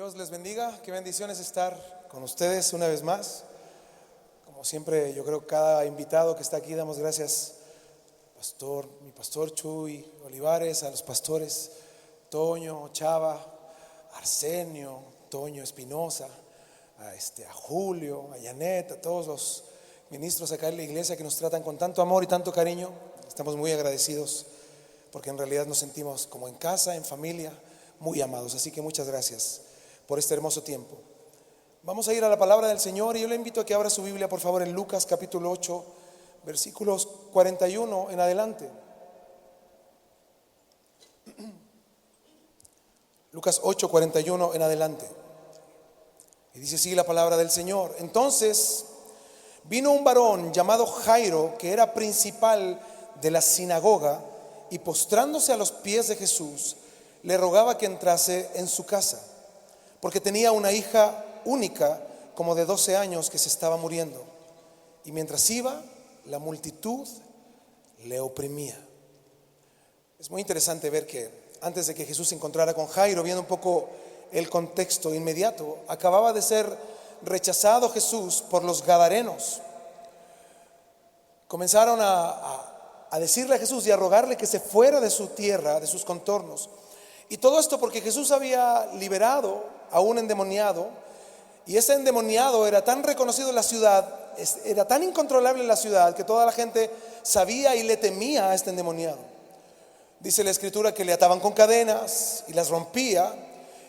Dios les bendiga, qué bendición es estar con ustedes una vez más. Como siempre, yo creo que cada invitado que está aquí damos gracias, mi pastor Chuy Olivares, a los pastores Toño, Chava, Arsenio, Toño Espinosa, a Julio, a Janet, a todos los ministros acá en la iglesia que nos tratan con tanto amor y tanto cariño. Estamos muy agradecidos porque en realidad nos sentimos como en casa, en familia, muy amados. Así que muchas gracias por este hermoso tiempo. Vamos a ir a la palabra del Señor y yo le invito a que abra su Biblia por favor en Lucas capítulo 8 versículos 41 en adelante. Lucas 8, 41 en adelante. Y dice así la palabra del Señor: Entonces vino un varón llamado Jairo, que era principal de la sinagoga, y postrándose a los pies de Jesús, le rogaba que entrase en su casa, porque tenía una hija única, como de 12 años, que se estaba muriendo. Y mientras iba, la multitud le oprimía. Es muy interesante ver que antes de que Jesús se encontrara con Jairo, viendo un poco el contexto inmediato, acababa de ser rechazado Jesús por los gadarenos. Comenzaron a decirle a Jesús y a rogarle que se fuera de su tierra, de sus contornos. Y todo esto porque Jesús había liberado a un endemoniado, y ese endemoniado era tan reconocido en la ciudad, era tan incontrolable en la ciudad, que toda la gente sabía y le temía a este endemoniado. Dice la escritura que le ataban con cadenas y las rompía,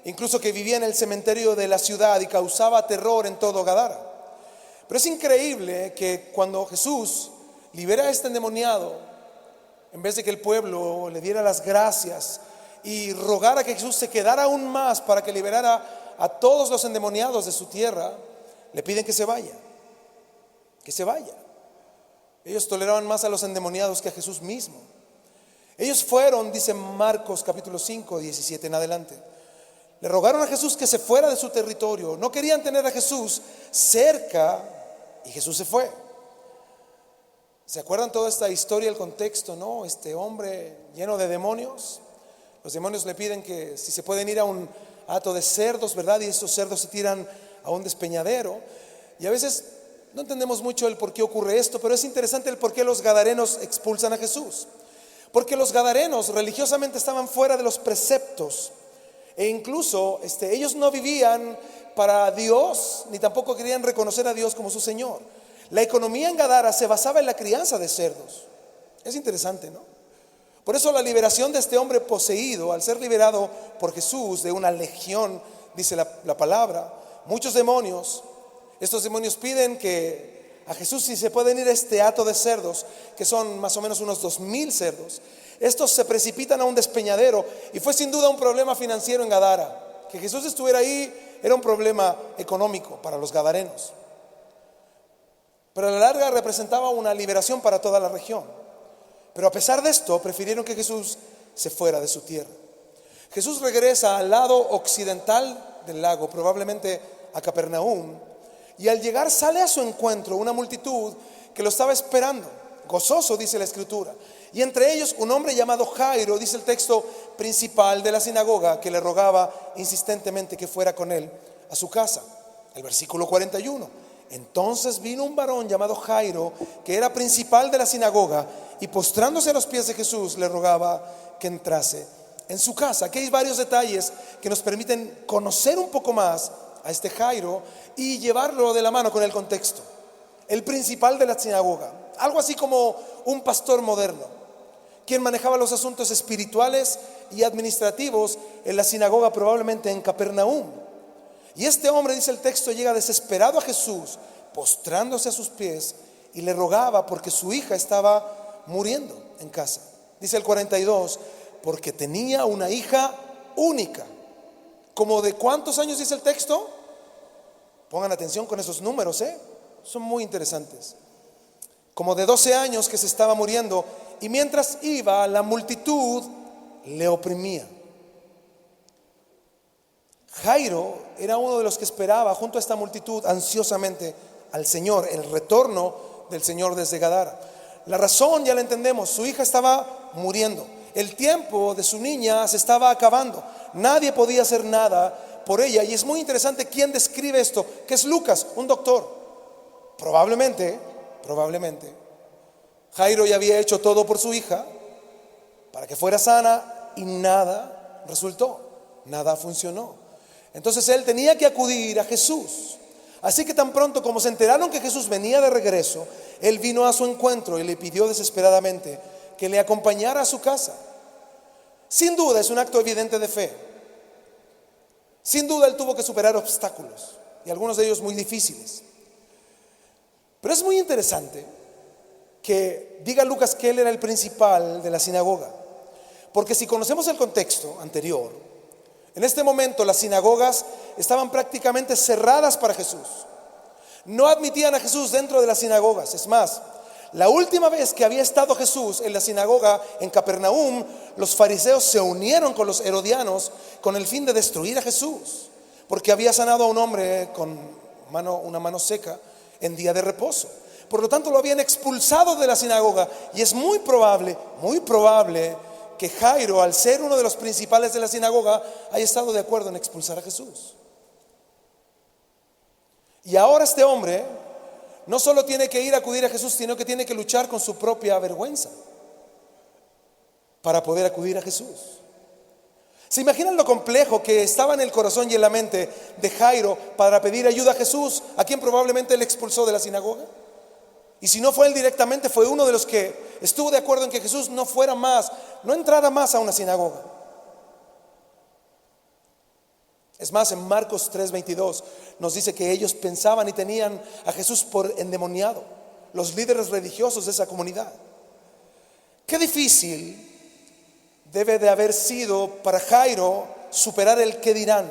incluso que vivía en el cementerio de la ciudad y causaba terror en todo Gadara. Pero es increíble que cuando Jesús libera a este endemoniado, en vez de que el pueblo le diera las gracias y rogara que Jesús se quedara aún más para que liberara a todos los endemoniados de su tierra, le piden que se vaya. Que se vaya. Ellos toleraban más a los endemoniados que a Jesús mismo. Ellos fueron, dice Marcos capítulo 5, 17 en adelante, le rogaron a Jesús que se fuera de su territorio. No querían tener a Jesús cerca, y Jesús se fue. ¿Se acuerdan toda esta historia, el contexto, no? Este hombre lleno de demonios. Los demonios le piden que si se pueden ir a un hato de cerdos, ¿verdad? Y estos cerdos se tiran a un despeñadero. Y a veces no entendemos mucho el por qué ocurre esto, pero es interesante el por qué los gadarenos expulsan a Jesús. Porque los gadarenos religiosamente estaban fuera de los preceptos, e incluso ellos no vivían para Dios, ni tampoco querían reconocer a Dios como su Señor. La economía en Gadara se basaba en la crianza de cerdos. Es interesante, ¿no? Por eso la liberación de este hombre poseído, al ser liberado por Jesús de una legión, dice la palabra, muchos demonios, estos demonios piden que a Jesús si se pueden ir a este hato de cerdos, que son más o menos unos 2,000 cerdos. Estos se precipitan a un despeñadero, y fue sin duda un problema financiero en Gadara. Que Jesús estuviera ahí era un problema económico para los gadarenos, pero a la larga representaba una liberación para toda la región. Pero a pesar de esto, prefirieron que Jesús se fuera de su tierra. Jesús regresa al lado occidental del lago, probablemente a Capernaum, y al llegar sale a su encuentro una multitud que lo estaba esperando, gozoso, dice la escritura. Y entre ellos un hombre llamado Jairo, dice el texto, principal de la sinagoga, que le rogaba insistentemente que fuera con él a su casa. El versículo 41. Entonces vino un varón llamado Jairo, que era principal de la sinagoga, y postrándose a los pies de Jesús le rogaba que entrase en su casa. Aquí hay varios detalles que nos permiten conocer un poco más a este Jairo y llevarlo de la mano con el contexto. El principal de la sinagoga, algo así como un pastor moderno, quien manejaba los asuntos espirituales y administrativos en la sinagoga, probablemente en Capernaum. Y este hombre, dice el texto, llega desesperado a Jesús, postrándose a sus pies, y le rogaba porque su hija estaba muriendo en casa. Dice el 42, porque tenía una hija única. ¿Como de cuántos años dice el texto? Pongan atención con esos números, son muy interesantes. Como de 12 años que se estaba muriendo, y mientras iba, la multitud le oprimía. Jairo era uno de los que esperaba junto a esta multitud ansiosamente al Señor, el retorno del Señor desde Gadara. La razón ya la entendemos, su hija estaba muriendo, el tiempo de su niña se estaba acabando, nadie podía hacer nada por ella. Y es muy interesante quién describe esto, que es Lucas, un doctor. Probablemente Jairo ya había hecho todo por su hija para que fuera sana y nada resultó, nada funcionó. Entonces él tenía que acudir a Jesús. Así que tan pronto como se enteraron que Jesús venía de regreso, él vino a su encuentro y le pidió desesperadamente que le acompañara a su casa. Sin duda es un acto evidente de fe. Sin duda él tuvo que superar obstáculos, y algunos de ellos muy difíciles. Pero es muy interesante que diga Lucas que él era el principal de la sinagoga, porque si conocemos el contexto anterior, en este momento las sinagogas estaban prácticamente cerradas para Jesús. No admitían a Jesús dentro de las sinagogas. Es más, la última vez que había estado Jesús en la sinagoga en Capernaum, los fariseos se unieron con los herodianos con el fin de destruir a Jesús, porque había sanado a un hombre con una mano seca en día de reposo. Por lo tanto, lo habían expulsado de la sinagoga, y es muy probable que Jairo, al ser uno de los principales de la sinagoga, haya estado de acuerdo en expulsar a Jesús. Y ahora este hombre no solo tiene que ir a acudir a Jesús, sino que tiene que luchar con su propia vergüenza para poder acudir a Jesús. ¿Se imaginan lo complejo que estaba en el corazón y en la mente de Jairo para pedir ayuda a Jesús, a quien probablemente él expulsó de la sinagoga? Y si no fue él directamente, fue uno de los que estuvo de acuerdo en que Jesús no entrara más a una sinagoga. Es más, en Marcos 3:22 nos dice que ellos pensaban y tenían a Jesús por endemoniado, los líderes religiosos de esa comunidad. Qué difícil debe de haber sido para Jairo superar el qué dirán,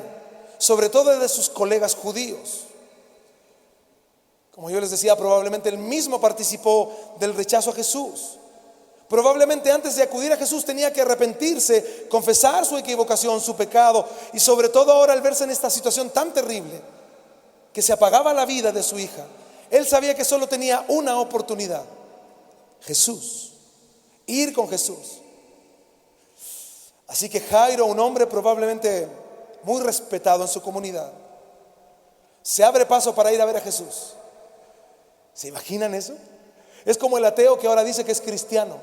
sobre todo de sus colegas judíos. Como yo les decía, probablemente él mismo participó del rechazo a Jesús. Probablemente antes de acudir a Jesús tenía que arrepentirse, confesar su equivocación, su pecado, y sobre todo ahora al verse en esta situación tan terrible, que se apagaba la vida de su hija, él sabía que solo tenía una oportunidad: Jesús, ir con Jesús. Así que Jairo, un hombre probablemente muy respetado en su comunidad, se abre paso para ir a ver a Jesús. ¿Se imaginan eso? Es como el ateo que ahora dice que es cristiano,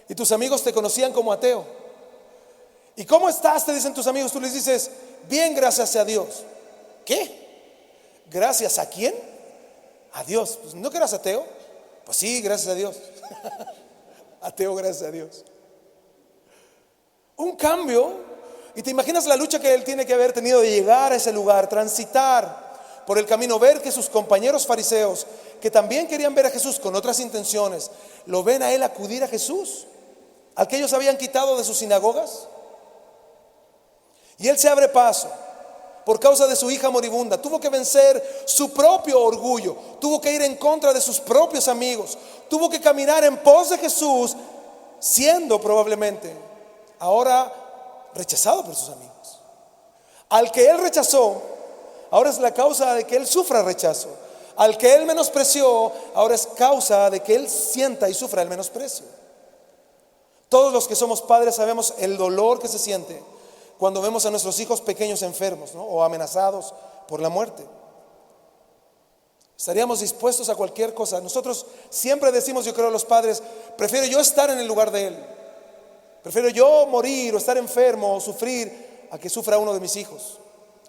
y tus amigos te conocían como ateo. ¿Y cómo estás?, te dicen tus amigos. Tú les dices: bien, gracias a Dios. ¿Qué? ¿Gracias a quién? A Dios. Pues, ¿no que eras ateo? Pues sí, gracias a Dios. Ateo, gracias a Dios. Un cambio. Y te imaginas la lucha que él tiene que haber tenido de llegar a ese lugar, transitar por el camino, ver que sus compañeros fariseos, que también querían ver a Jesús con otras intenciones, lo ven a él acudir a Jesús, al que ellos habían quitado de sus sinagogas. Y él se abre paso por causa de su hija moribunda. Tuvo que vencer su propio orgullo, tuvo que ir en contra de sus propios amigos, tuvo que caminar en pos de Jesús, siendo probablemente ahora rechazado por sus amigos. Al que él rechazó, ahora es la causa de que él sufra rechazo. Al que él menospreció, ahora es causa de que él sienta y sufra el menosprecio. Todos los que somos padres sabemos el dolor que se siente cuando vemos a nuestros hijos pequeños enfermos, ¿no?, o amenazados por la muerte. Estaríamos dispuestos a cualquier cosa. Nosotros siempre decimos, yo creo, los padres: prefiero yo estar en el lugar de él, prefiero yo morir o estar enfermo o sufrir a que sufra uno de mis hijos.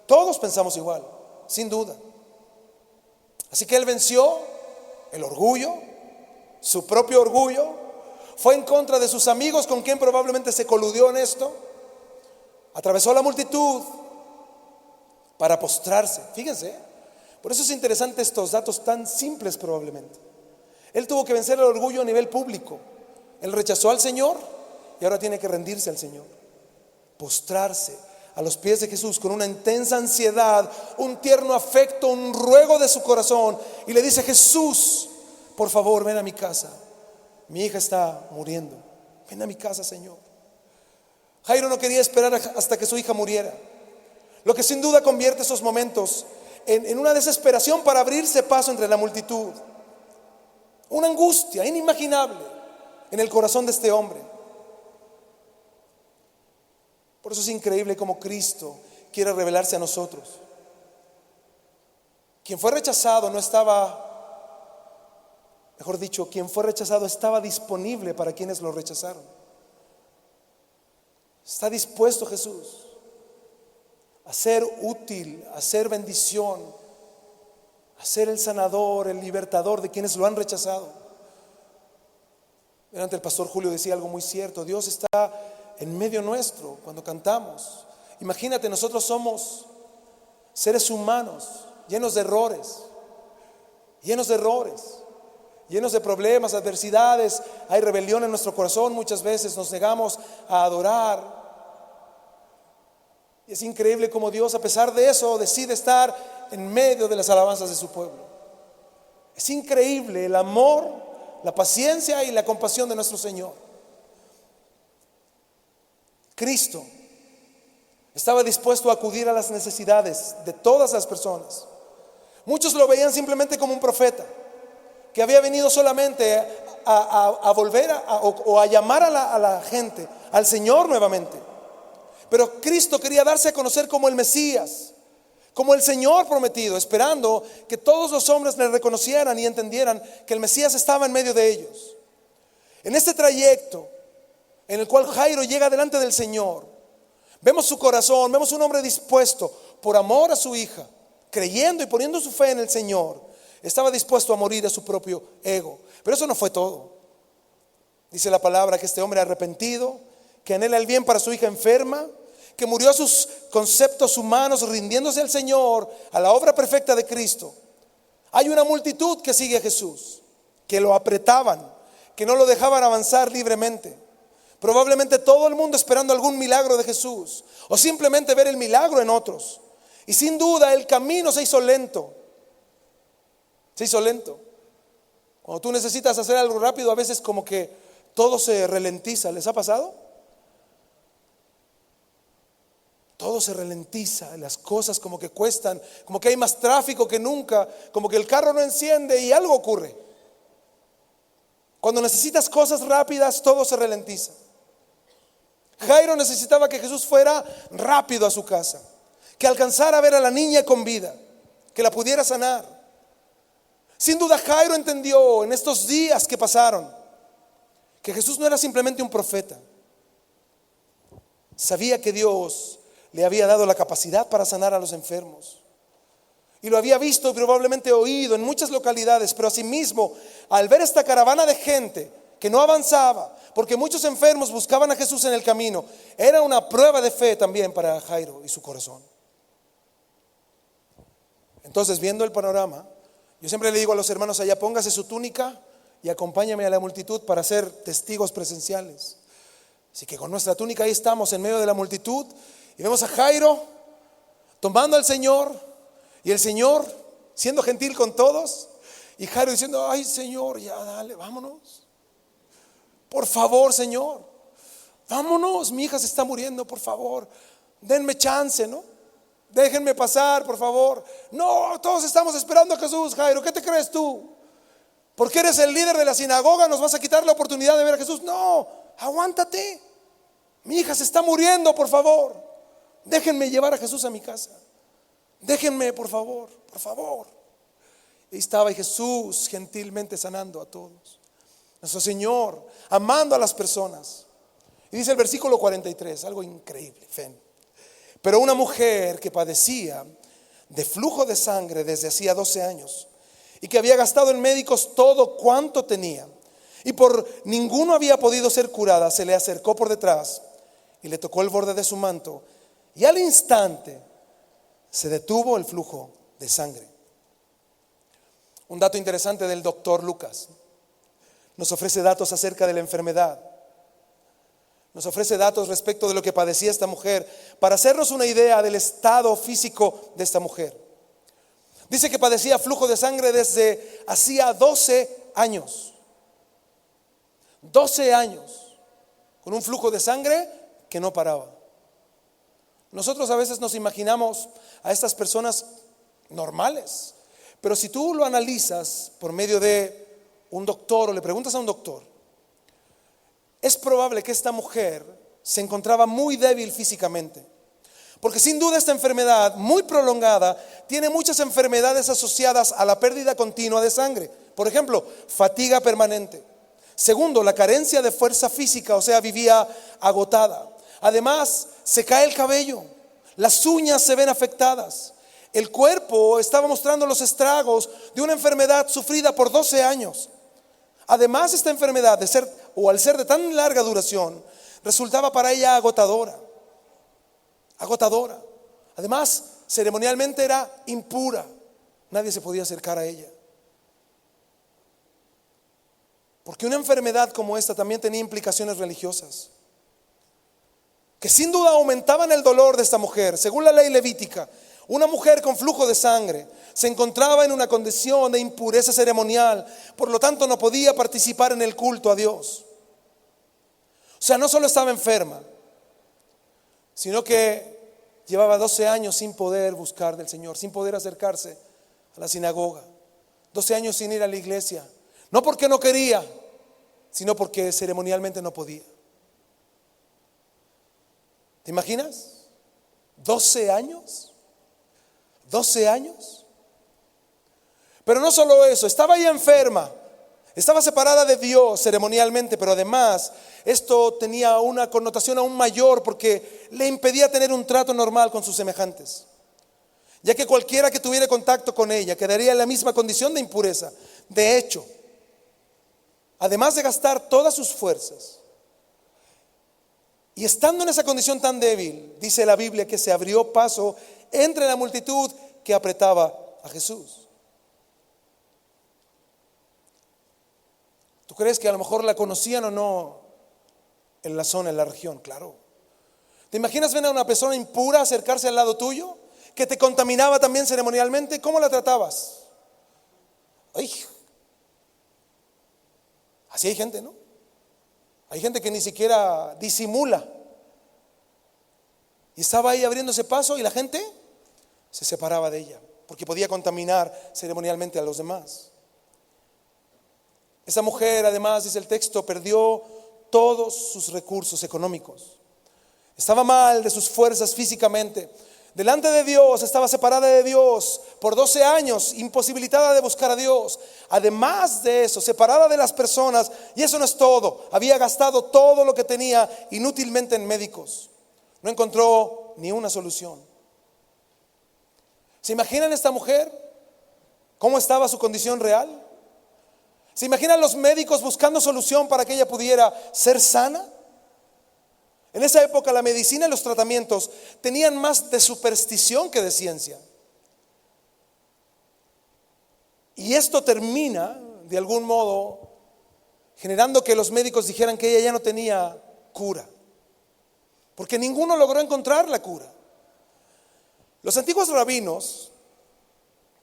Todos pensamos igual, sin duda. Así que él venció el orgullo, su propio orgullo, fue en contra de sus amigos con quien probablemente se coludió en esto, atravesó la multitud para postrarse. Fíjense, por eso es interesante estos datos tan simples probablemente. Él tuvo que vencer el orgullo a nivel público. Él rechazó al Señor y ahora tiene que rendirse al Señor, postrarse a los pies de Jesús con una intensa ansiedad, un tierno afecto, un ruego de su corazón, y le dice: Jesús, por favor, ven a mi casa, mi hija está muriendo, ven a mi casa, Señor. Jairo no quería esperar hasta que su hija muriera, lo que sin duda convierte esos momentos en una desesperación para abrirse paso entre la multitud, una angustia inimaginable en el corazón de este hombre. Por eso es increíble cómo Cristo, quiere revelarse a nosotros. Quien fue rechazado no estaba, mejor dicho, quien fue rechazado estaba disponible para quienes lo rechazaron. Está dispuesto Jesús a ser útil, a ser bendición, a ser el sanador, el libertador de quienes lo han rechazado. Delante el pastor Julio decía algo muy cierto: Dios está en medio nuestro cuando cantamos. Imagínate, nosotros somos seres humanos llenos de errores, llenos de problemas, adversidades. Hay rebelión en nuestro corazón, muchas veces nos negamos a adorar. Y es increíble cómo Dios, a pesar de eso, decide estar en medio de las alabanzas de su pueblo. Es increíble el amor, la paciencia y la compasión de nuestro Señor. Cristo estaba dispuesto a acudir a las necesidades de todas las personas. Muchos lo veían simplemente como un profeta que había venido solamente a volver o a llamar a la gente al Señor nuevamente. Pero Cristo quería darse a conocer como el Mesías, como el Señor prometido, esperando que todos los hombres le reconocieran y entendieran que el Mesías estaba en medio de ellos. En este trayecto en el cual Jairo llega delante del Señor, vemos su corazón, vemos un hombre dispuesto por amor a su hija, creyendo y poniendo su fe en el Señor. Estaba dispuesto a morir a su propio ego. Pero eso no fue todo. Dice la palabra que este hombre arrepentido, que anhela el bien para su hija enferma, que murió a sus conceptos humanos rindiéndose al Señor, a la obra perfecta de Cristo. Hay una multitud que sigue a Jesús, que lo apretaban, que no lo dejaban avanzar libremente. Probablemente todo el mundo esperando algún milagro de Jesús, o simplemente ver el milagro en otros. Y sin duda el camino se hizo lento. Se hizo lento. Cuando tú necesitas hacer algo rápido, a veces como que todo se ralentiza. ¿Les ha pasado? Todo se ralentiza, las cosas como que cuestan, como que hay más tráfico que nunca, como que el carro no enciende y algo ocurre. Cuando necesitas cosas rápidas, todo se ralentiza. Jairo necesitaba que Jesús fuera rápido a su casa, que alcanzara a ver a la niña con vida, que la pudiera sanar. Sin duda Jairo entendió en estos días que pasaron que Jesús no era simplemente un profeta. Sabía que Dios le había dado la capacidad para sanar a los enfermos. Y lo había visto y probablemente oído en muchas localidades. Pero asimismo, al ver esta caravana de gente que no avanzaba, porque muchos enfermos buscaban a Jesús en el camino, era una prueba de fe también para Jairo y su corazón. Entonces, viendo el panorama, yo siempre le digo a los hermanos allá: póngase su túnica y acompáñame a la multitud para ser testigos presenciales. Así que con nuestra túnica ahí estamos en medio de la multitud y vemos a Jairo tomando al Señor, y el Señor siendo gentil con todos, y Jairo diciendo: ay Señor, ya dale, vámonos. Por favor, Señor, vámonos, mi hija se está muriendo, por favor, denme chance, ¿no? Déjenme pasar, por favor. No, todos estamos esperando a Jesús, Jairo, ¿qué te crees tú? Porque eres el líder de la sinagoga, ¿nos vas a quitar la oportunidad de ver a Jesús? No, aguántate. Mi hija se está muriendo, por favor. Déjenme llevar a Jesús a mi casa. Déjenme, por favor, por favor. Y estaba Jesús gentilmente sanando a todos. Nuestro Señor amando a las personas. Y dice el versículo 43, algo increíble, fe. Pero una mujer que padecía de flujo de sangre desde hacía 12 años y que había gastado en médicos todo cuanto tenía, y por ninguno había podido ser curada, se le acercó por detrás y le tocó el borde de su manto, y al instante se detuvo el flujo de sangre. Un dato interesante del doctor Lucas nos ofrece datos acerca de la enfermedad. Nos ofrece datos respecto de lo que padecía esta mujer para hacernos una idea del estado físico de esta mujer. Dice que padecía flujo de sangre desde hacía 12 años. 12 años con un flujo de sangre que no paraba. Nosotros a veces nos imaginamos a estas personas normales, pero si tú lo analizas por medio de un doctor o le preguntas a un doctor, es probable que esta mujer se encontraba muy débil físicamente, Porque sin duda esta enfermedad muy prolongada tiene muchas enfermedades asociadas a la pérdida continua de sangre. Por ejemplo, fatiga permanente. Segundo, la carencia de fuerza física, o sea, vivía agotada. Además, se cae el cabello, las uñas se ven afectadas. El cuerpo estaba mostrando los estragos de una enfermedad sufrida por 12 años. Además, esta enfermedad, al ser de tan larga duración, resultaba para ella agotadora. Además, ceremonialmente era impura. Nadie se podía acercar a ella. Porque una enfermedad como esta también tenía implicaciones religiosas, que sin duda aumentaban el dolor de esta mujer. Según la ley levítica, una mujer con flujo de sangre se encontraba en una condición de impureza ceremonial, por lo tanto no podía participar en el culto a Dios. O sea, no solo estaba enferma, sino que llevaba 12 años sin poder buscar del Señor, sin poder acercarse a la sinagoga, 12 años sin ir a la iglesia, no porque no quería, sino porque ceremonialmente no podía. ¿Te imaginas? 12 años. 12 años. Pero no solo eso, estaba ya enferma, estaba separada de Dios ceremonialmente, pero además esto tenía una connotación aún mayor porque le impedía tener un trato normal con sus semejantes, ya que cualquiera que tuviera contacto con ella quedaría en la misma condición de impureza. De hecho, además de gastar todas sus fuerzas, y estando en esa condición tan débil, dice la Biblia que se abrió paso entre la multitud que apretaba a Jesús. ¿Tú crees que a lo mejor la conocían o no en la zona, en la región? Claro. ¿Te imaginas ver a una persona impura acercarse al lado tuyo, que te contaminaba también ceremonialmente? ¿Cómo la tratabas? Ay, así hay gente, ¿no? Hay gente que ni siquiera disimula. Y estaba ahí abriéndose paso y la gente se separaba de ella, porque podía contaminar ceremonialmente a los demás. Esa mujer, además, dice el texto, perdió todos sus recursos económicos. Estaba mal de sus fuerzas físicamente. Delante de Dios, estaba separada de Dios por 12 años, imposibilitada de buscar a Dios. Además de eso, separada de las personas, y eso no es todo, había gastado todo lo que tenía inútilmente en médicos. No encontró ni una solución. ¿Se imaginan esta mujer? ¿Cómo estaba su condición real? ¿Se imaginan los médicos buscando solución para que ella pudiera ser sana? En esa época la medicina y los tratamientos tenían más de superstición que de ciencia. Y esto termina, de algún modo, generando que los médicos dijeran que ella ya no tenía cura, porque ninguno logró encontrar la cura. Los antiguos rabinos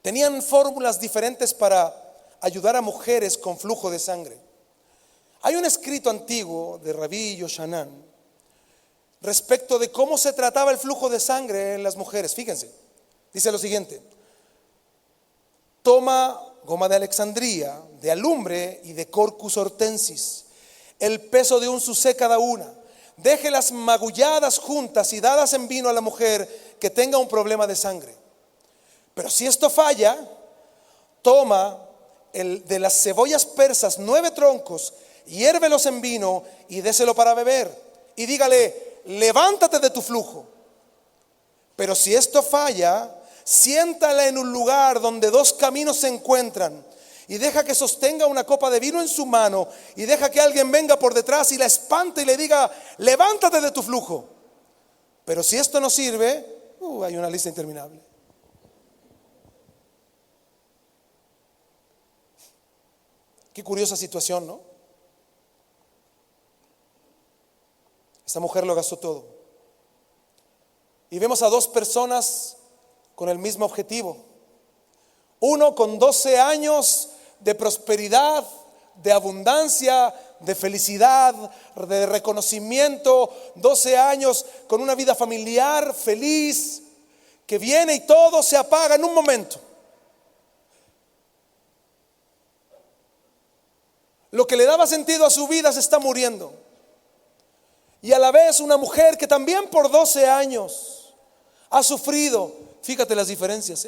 tenían fórmulas diferentes para ayudar a mujeres con flujo de sangre. Hay un escrito antiguo de Rabí Yoshanan respecto de cómo se trataba el flujo de sangre en las mujeres. Fíjense, dice lo siguiente: toma goma de Alexandría, de alumbre y de Corcus hortensis, el peso de un susé cada una. Déjelas magulladas juntas y dadas en vino a la mujer que tenga un problema de sangre. Pero si esto falla, toma de las cebollas persas 9 troncos, hiérvelos en vino y déselo para beber. Y dígale: levántate de tu flujo. Pero si esto falla, siéntala en un lugar donde 2 caminos se encuentran y deja que sostenga una copa de vino en su mano y deja que alguien venga por detrás y la espante y le diga: levántate de tu flujo. Pero si esto no sirve, hay una lista interminable. Qué curiosa situación, ¿no? Esta mujer lo gastó todo. Y vemos a 2 personas con el mismo objetivo. Uno con 12 años de prosperidad, de abundancia, de felicidad, de reconocimiento. 12 años con una vida familiar feliz, que viene y todo se apaga en un momento. Lo que le daba sentido a su vida se está muriendo. Y a la vez una mujer que también por 12 años ha sufrido. Fíjate las diferencias,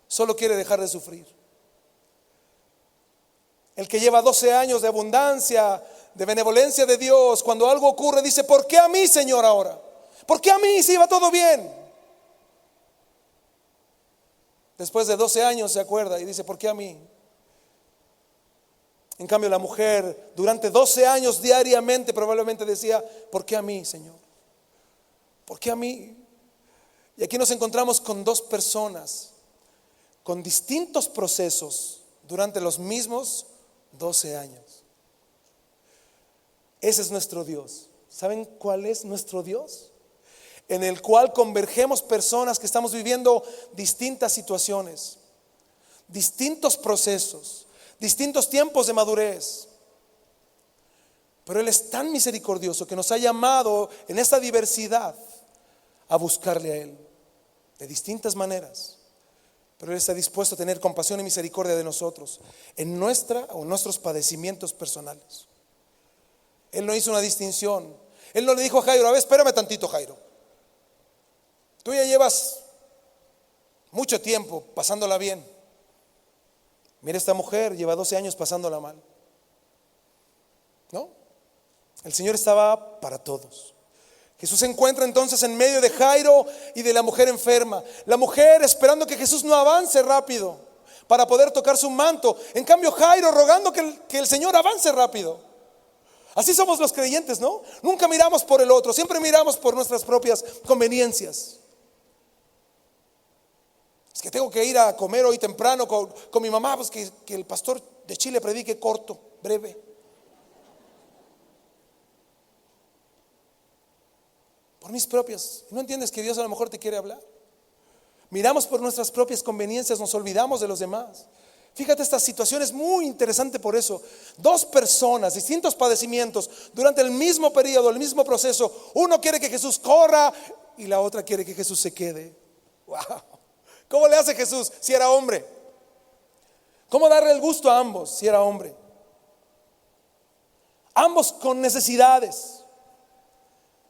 solo quiere dejar de sufrir. El que lleva 12 años de abundancia, de benevolencia de Dios, cuando algo ocurre dice: ¿por qué a mí, Señor, ahora? ¿Por qué a mí si iba todo bien? Después de 12 años se acuerda y dice: ¿por qué a mí? En cambio la mujer durante 12 años diariamente probablemente decía: ¿por qué a mí, Señor? ¿Por qué a mí? Y aquí nos encontramos con dos personas con distintos procesos durante los mismos 12 años. Ese es nuestro Dios. ¿Saben cuál es nuestro Dios? En el cual convergemos personas que estamos viviendo distintas situaciones, distintos procesos, distintos tiempos de madurez. Pero Él es tan misericordioso que nos ha llamado en esta diversidad a buscarle a Él de distintas maneras. Pero Él está dispuesto a tener compasión y misericordia de nosotros en nuestros padecimientos personales. Él no hizo una distinción. Él no le dijo a Jairo: a ver, espérame tantito, Jairo, tú ya llevas mucho tiempo pasándola bien. Mira, esta mujer lleva 12 años pasándola mal. No, el Señor estaba para todos. Jesús se encuentra entonces en medio de Jairo y de la mujer enferma. La mujer esperando que Jesús no avance rápido para poder tocar su manto. En cambio Jairo rogando que el Señor avance rápido. Así somos los creyentes, ¿no? Nunca miramos por el otro, siempre miramos por nuestras propias conveniencias. Es que tengo que ir a comer hoy temprano con mi mamá, pues que el pastor de Chile predique corto, breve. Por mis propias. ¿No entiendes que Dios a lo mejor te quiere hablar? Miramos por nuestras propias conveniencias, nos olvidamos de los demás. Fíjate, esta situación es muy interesante por eso. Dos personas, distintos padecimientos, durante el mismo periodo, el mismo proceso. Uno quiere que Jesús corra y la otra quiere que Jesús se quede. Wow. ¿Cómo le hace Jesús si era hombre? ¿Cómo darle el gusto a ambos si era hombre? Ambos con necesidades.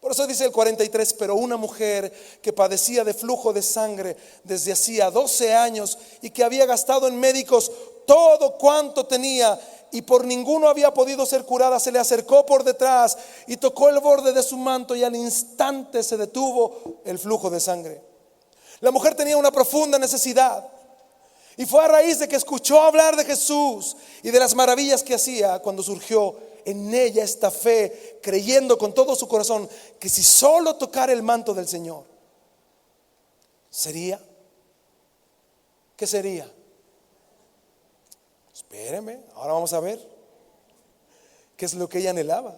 Por eso dice el 43: pero una mujer que padecía de flujo de sangre desde hacía 12 años y que había gastado en médicos todo cuanto tenía y por ninguno había podido ser curada, se le acercó por detrás y tocó el borde de su manto, y al instante se detuvo el flujo de sangre. La mujer tenía una profunda necesidad, y fue a raíz de que escuchó hablar de Jesús y de las maravillas que hacía cuando surgió en ella esta fe, creyendo con todo su corazón que si solo tocara el manto del Señor, sería. ¿Qué sería? Espéreme, ahora vamos a ver qué es lo que ella anhelaba.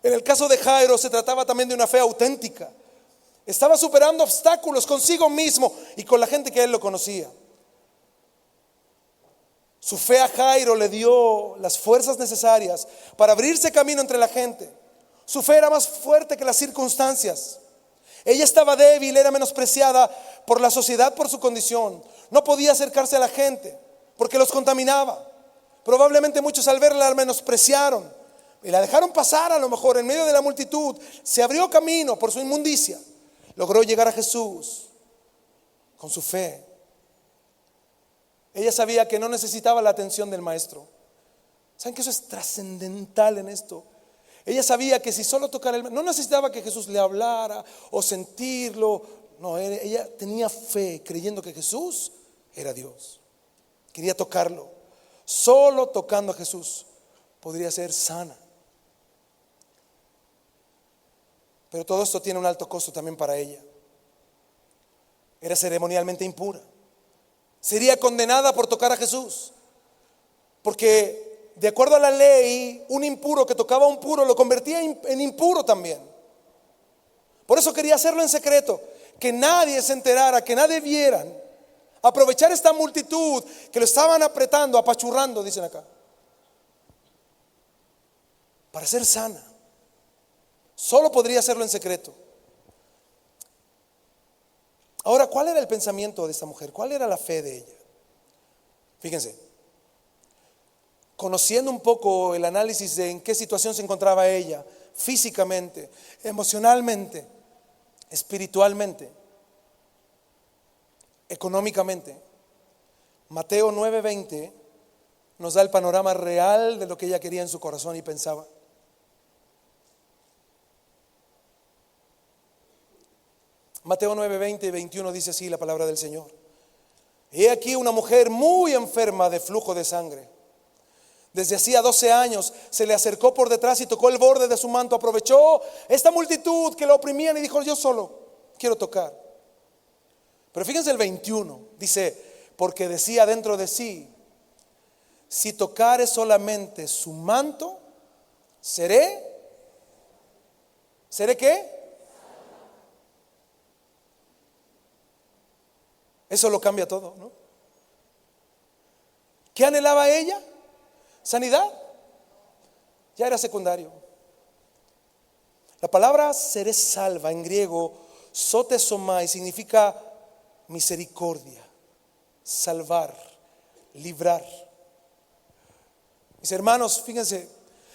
En el caso de Jairo se trataba también de una fe auténtica. Estaba superando obstáculos consigo mismo y con la gente que él lo conocía. Su fe a Jairo le dio las fuerzas necesarias para abrirse camino entre la gente. Su fe era más fuerte que las circunstancias. Ella estaba débil, era menospreciada por la sociedad por su condición. No podía acercarse a la gente porque los contaminaba. Probablemente muchos al verla la menospreciaron y la dejaron pasar. A lo mejor en medio de la multitud se abrió camino por su inmundicia. Logró llegar a Jesús con su fe. Ella sabía que no necesitaba la atención del maestro. ¿Saben que eso es trascendental en esto? Ella sabía que si solo tocara no necesitaba que Jesús le hablara o sentirlo. No, ella tenía fe creyendo que Jesús era Dios. Quería tocarlo. Solo tocando a Jesús podría ser sana. Pero todo esto tiene un alto costo también para ella. Era ceremonialmente impura. Sería condenada por tocar a Jesús, porque de acuerdo a la ley, un impuro que tocaba a un puro lo convertía en impuro también. Por eso quería hacerlo en secreto, que nadie se enterara, que nadie vieran. Aprovechar esta multitud que lo estaban apretando, apachurrando, dicen acá, para ser sana. Solo podría hacerlo en secreto. Ahora, ¿cuál era el pensamiento de esta mujer? ¿Cuál era la fe de ella? Fíjense, conociendo un poco el análisis de en qué situación se encontraba ella, físicamente, emocionalmente, espiritualmente, económicamente. Mateo 9:20 nos da el panorama real de lo que ella quería en su corazón y pensaba. Mateo 9:20 y 21 dice así la palabra del Señor: He aquí una mujer muy enferma de flujo de sangre. Desde hacía 12 años se le acercó por detrás y tocó el borde de su manto. Aprovechó esta multitud que la oprimían y dijo: yo solo quiero tocar. Pero fíjense el 21, dice: porque decía dentro de sí, si tocare solamente su manto, ¿seré qué? Eso lo cambia todo, ¿no? ¿Qué anhelaba ella? ¿Sanidad? Ya era secundario. La palabra seré salva en griego, sotesomai, significa misericordia, salvar, librar. Mis hermanos, fíjense,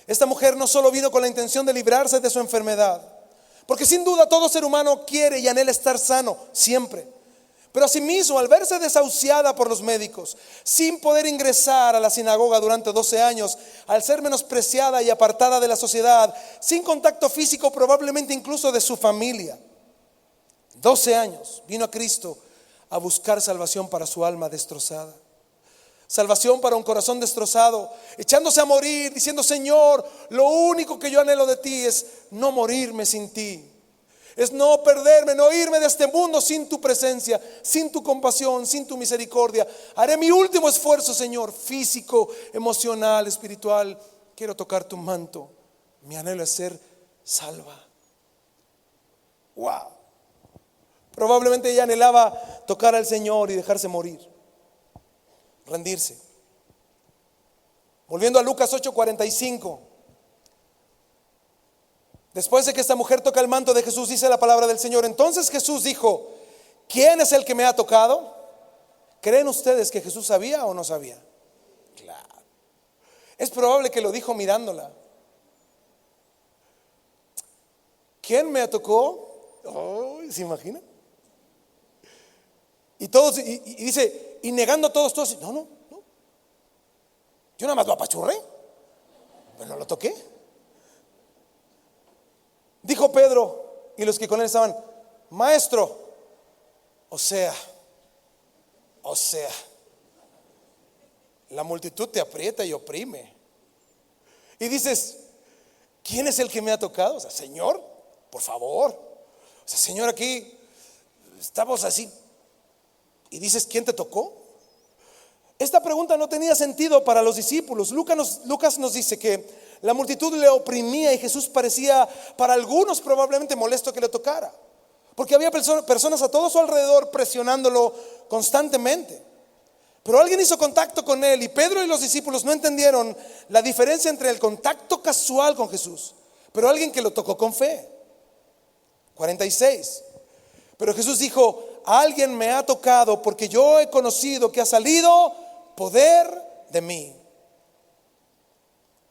esta mujer no solo vino con la intención de librarse de su enfermedad, porque sin duda todo ser humano quiere y anhela estar sano siempre. Pero asimismo, al verse desahuciada por los médicos, sin poder ingresar a la sinagoga durante 12 años, al ser menospreciada y apartada de la sociedad, sin contacto físico probablemente incluso de su familia, 12 años vino a Cristo a buscar salvación para su alma destrozada. Salvación para un corazón destrozado, echándose a morir, diciendo: Señor, lo único que yo anhelo de ti es no morirme sin ti. Es no perderme, no irme de este mundo sin tu presencia, sin tu compasión, sin tu misericordia. Haré mi último esfuerzo, Señor, físico, emocional, espiritual. Quiero tocar tu manto. Mi anhelo es ser salva. Wow. Probablemente ella anhelaba tocar al Señor y dejarse morir, rendirse. Volviendo a Lucas 8:45. Después de que esta mujer toca el manto de Jesús, dice la palabra del Señor: entonces Jesús dijo: ¿quién es el que me ha tocado? ¿Creen ustedes que Jesús sabía o no sabía? Claro. Es probable que lo dijo mirándola. ¿Quién me tocó? Oh, ¿se imaginan? Y todos, y dice, y negando todos, no. Yo nada más lo apachurré, pero no lo toqué. Dijo Pedro y los que con él estaban: Maestro, o sea, la multitud te aprieta y oprime. Y dices: ¿quién es el que me ha tocado? O sea, Señor, por favor. O sea, Señor, aquí estamos así. Y dices: ¿quién te tocó? Esta pregunta no tenía sentido para los discípulos. Lucas nos dice que la multitud le oprimía y Jesús parecía para algunos probablemente molesto que le tocara, porque había personas a todo su alrededor presionándolo constantemente. Pero alguien hizo contacto con él y Pedro y los discípulos no entendieron la diferencia entre el contacto casual con Jesús, pero alguien que lo tocó con fe. 46. Pero Jesús dijo: alguien me ha tocado porque yo he conocido que ha salido poder de mí.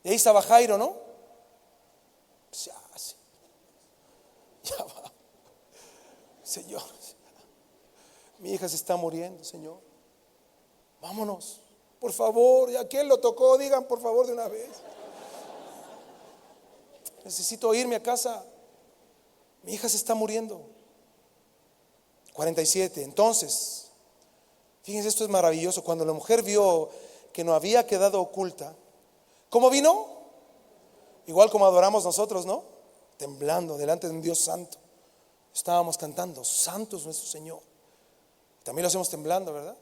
Y ahí estaba Jairo, ¿no? Ya va. Señor, mi hija se está muriendo, Señor. Vámonos, por favor. ¿Y a quién lo tocó? Digan por favor de una vez. Necesito irme a casa. Mi hija se está muriendo. 47. Entonces, fíjense, esto es maravilloso. Cuando la mujer vio que no había quedado oculta, ¿cómo vino? Igual como adoramos nosotros, ¿no? Temblando delante de un Dios santo. Estábamos cantando: santo es nuestro Señor. También lo hacemos temblando, ¿verdad?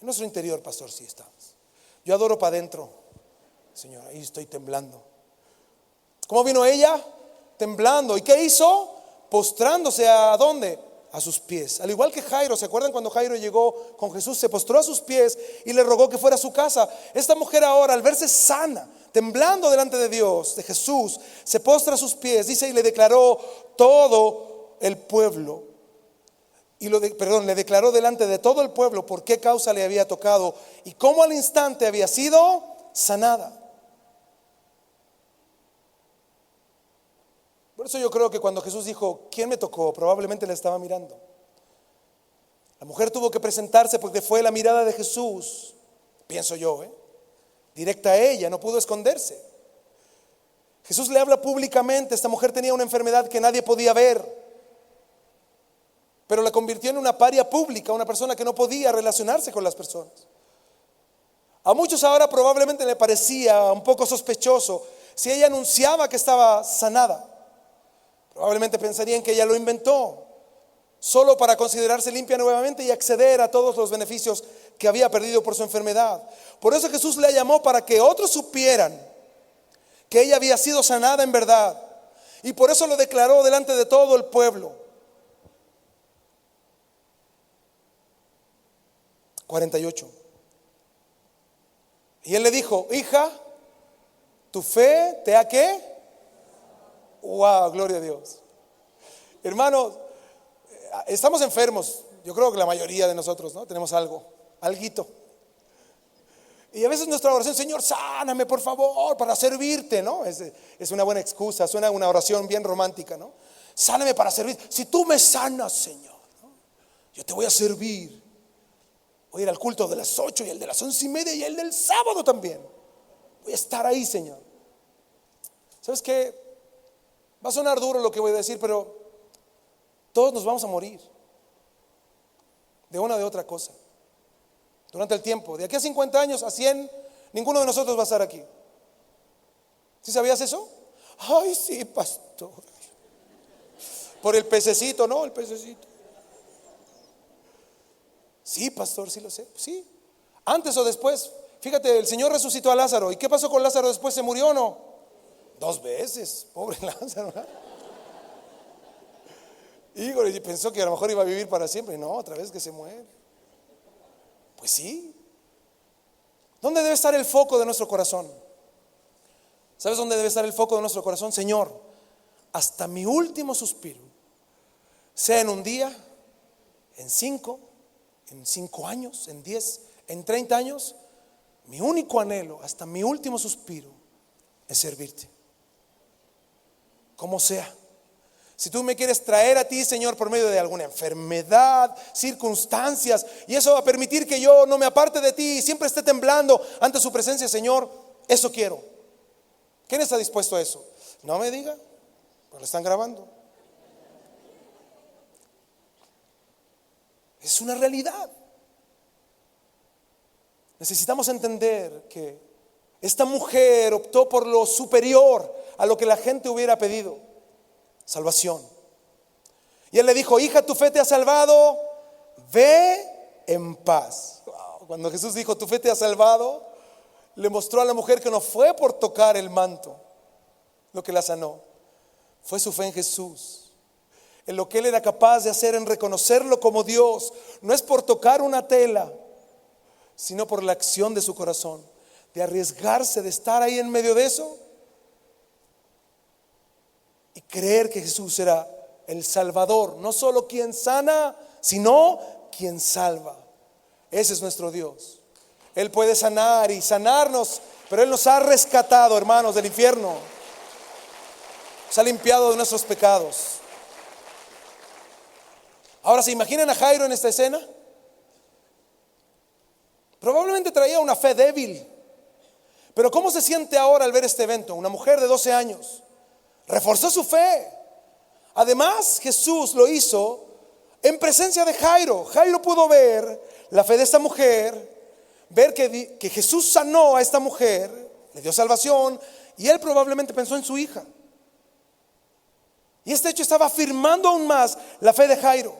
En nuestro interior, pastor, sí estamos. Yo adoro para adentro, Señor, ahí estoy temblando. ¿Cómo vino ella? Temblando. ¿Y qué hizo? Postrándose. ¿A dónde? A sus pies. Al igual que Jairo. ¿Se acuerdan cuando Jairo llegó con Jesús? Se postró a sus pies y le rogó que fuera a su casa. Esta mujer ahora, al verse sana, temblando delante de Dios, de Jesús, se postra a sus pies, dice, y le declaró todo el pueblo. Le declaró delante de todo el pueblo por qué causa le había tocado y cómo al instante había sido sanada. Por eso yo creo que cuando Jesús dijo: ¿quién me tocó?, probablemente le estaba mirando. La mujer tuvo que presentarse porque fue la mirada de Jesús, pienso yo, directa a ella, no pudo esconderse. Jesús le habla públicamente. Esta mujer tenía una enfermedad que nadie podía ver, pero la convirtió en una paria pública, una persona que no podía relacionarse con las personas. A muchos ahora probablemente le parecía un poco sospechoso si ella anunciaba que estaba sanada. Probablemente pensarían que ella lo inventó solo para considerarse limpia nuevamente y acceder a todos los beneficios que había perdido por su enfermedad. Por eso Jesús la llamó, para que otros supieran que ella había sido sanada en verdad, y por eso lo declaró delante de todo el pueblo. 48. Y él le dijo: hija, tu fe te ha ¿qué? Wow, gloria a Dios. Hermanos, estamos enfermos. Yo creo que la mayoría de nosotros, ¿no? Tenemos alguito. Y a veces nuestra oración: Señor, sáname por favor para servirte, ¿no? Es una buena excusa, suena una oración bien romántica, ¿no? Sáname para servir. Si tú me sanas, Señor, ¿no?, yo te voy a servir. Voy a ir al culto de las 8 y el de las 11:30 y el del sábado también. Voy a estar ahí, Señor. ¿Sabes qué? Va a sonar duro lo que voy a decir, pero todos nos vamos a morir de una o de otra cosa durante el tiempo. De aquí a 50 años, a 100, ninguno de nosotros va a estar aquí. ¿Sí sabías eso? Ay, sí, pastor. Por el pececito, ¿no? El pececito. Sí, pastor, sí lo sé. Sí. Antes o después. Fíjate, el Señor resucitó a Lázaro. ¿Y qué pasó con Lázaro después? ¿Se murió o no? 2 veces. Pobre Lázaro, ¿no? Y pensó que a lo mejor iba a vivir para siempre. No, otra vez que se muere. Pues sí. ¿Dónde debe estar el foco de nuestro corazón? ¿Sabes dónde debe estar el foco de nuestro corazón? Señor, hasta mi último suspiro, sea en un día, en 5 años, en 10, en 30 años, mi único anhelo, hasta mi último suspiro, es servirte. Como sea. Si tú me quieres traer a ti, Señor, por medio de alguna enfermedad, circunstancias, y eso va a permitir que yo no me aparte de ti y siempre esté temblando ante su presencia, Señor, eso quiero. ¿Quién está dispuesto a eso? No me diga, pues lo están grabando. Es una realidad. Necesitamos entender que esta mujer optó por lo superior a lo que la gente hubiera pedido: salvación. Y él le dijo: hija, tu fe te ha salvado, ve en paz. Wow. Cuando Jesús dijo: tu fe te ha salvado, le mostró a la mujer que no fue por tocar el manto lo que la sanó, fue su fe en Jesús, en lo que él era capaz de hacer, en reconocerlo como Dios. No es por tocar una tela, sino por la acción de su corazón, de arriesgarse, de estar ahí en medio de eso y creer que Jesús será el Salvador, no solo quien sana, sino quien salva. Ese es nuestro Dios. Él puede sanar y sanarnos, pero Él nos ha rescatado, hermanos, del infierno. Nos ha limpiado de nuestros pecados. Ahora, ¿se imaginan a Jairo en esta escena? Probablemente traía una fe débil, pero ¿cómo se siente ahora al ver este evento? Una mujer de 12 años reforzó su fe. Además, Jesús lo hizo en presencia de Jairo. Jairo pudo ver la fe de esta mujer, ver que Jesús sanó a esta mujer, le dio salvación, y él probablemente pensó en su hija. Y este hecho estaba afirmando aún más la fe de Jairo.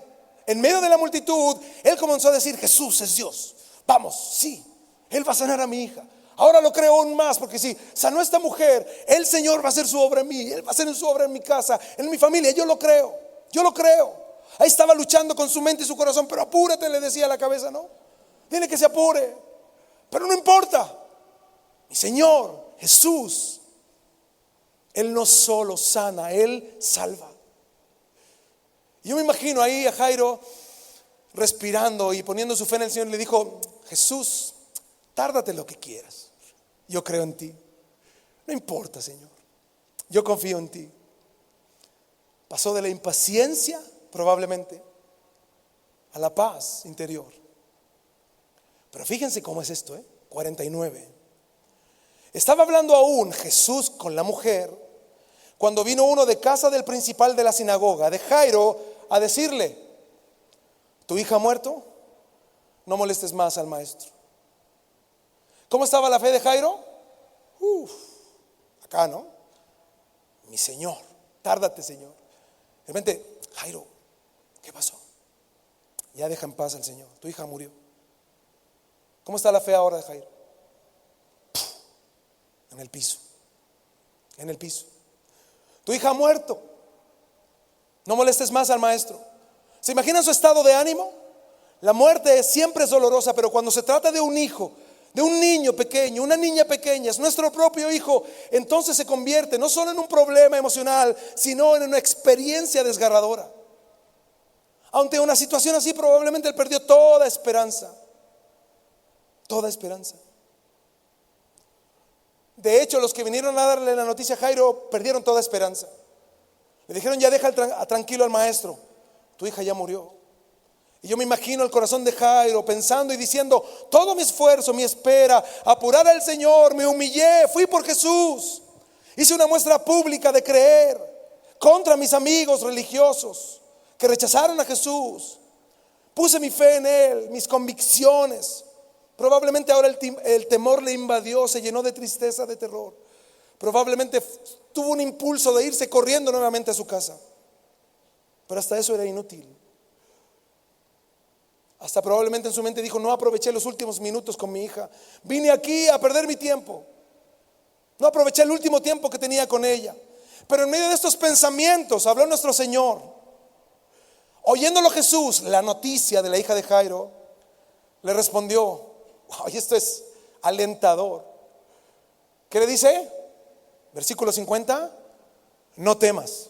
En medio de la multitud, él comenzó a decir: Jesús es Dios. Vamos, sí, Él va a sanar a mi hija. Ahora lo creo aún más, porque si sanó a esta mujer, el Señor va a hacer su obra en mí. Él va a hacer su obra en mi casa, en mi familia. Yo lo creo, yo lo creo. Ahí estaba luchando con su mente y su corazón. Pero apúrate, le decía a la cabeza, ¿no? Dile que se apure. Pero no importa. Mi Señor, Jesús, Él no solo sana, Él salva. Yo me imagino ahí a Jairo respirando y poniendo su fe en el Señor. Le dijo: Jesús, tárdate lo que quieras, yo creo en ti. No importa, Señor, yo confío en ti. Pasó de la impaciencia, probablemente, a la paz interior. Pero fíjense cómo es esto, 49. Estaba hablando aún Jesús con la mujer cuando vino uno de casa del principal de la sinagoga, de Jairo, a decirle: ¿tu hija ha muerto? No molestes más al maestro. ¿Cómo estaba la fe de Jairo? Acá, ¿no? Mi Señor, tárdate, Señor. De repente, Jairo, ¿qué pasó? Ya deja en paz al Señor, tu hija murió. ¿Cómo está la fe ahora de Jairo? En el piso. En el piso. Tu hija ha muerto. No molestes más al maestro. ¿Se imaginan su estado de ánimo? La muerte siempre es dolorosa, pero cuando se trata de un hijo, de un niño pequeño, una niña pequeña, es nuestro propio hijo, entonces se convierte no solo en un problema emocional, sino en una experiencia desgarradora. Ante una situación así, probablemente él perdió toda esperanza. Toda esperanza. De hecho, los que vinieron a darle la noticia a Jairo perdieron toda esperanza. Le dijeron: ya deja tranquilo al maestro, tu hija ya murió. Y yo me imagino el corazón de Jairo pensando y diciendo: todo mi esfuerzo, mi espera, apurar al Señor, me humillé, fui por Jesús, hice una muestra pública de creer contra mis amigos religiosos que rechazaron a Jesús. Puse mi fe en Él, mis convicciones. Probablemente ahora el temor le invadió, se llenó de tristeza, de terror. Probablemente tuvo un impulso de irse corriendo nuevamente a su casa. Pero hasta eso era inútil. Hasta probablemente en su mente dijo: no aproveché los últimos minutos con mi hija. Vine aquí a perder mi tiempo. No aproveché el último tiempo que tenía con ella. Pero en medio de estos pensamientos habló nuestro Señor. Oyéndolo Jesús, la noticia de la hija de Jairo, le respondió: y esto es alentador. ¿Qué le dice? Versículo 50: no temas.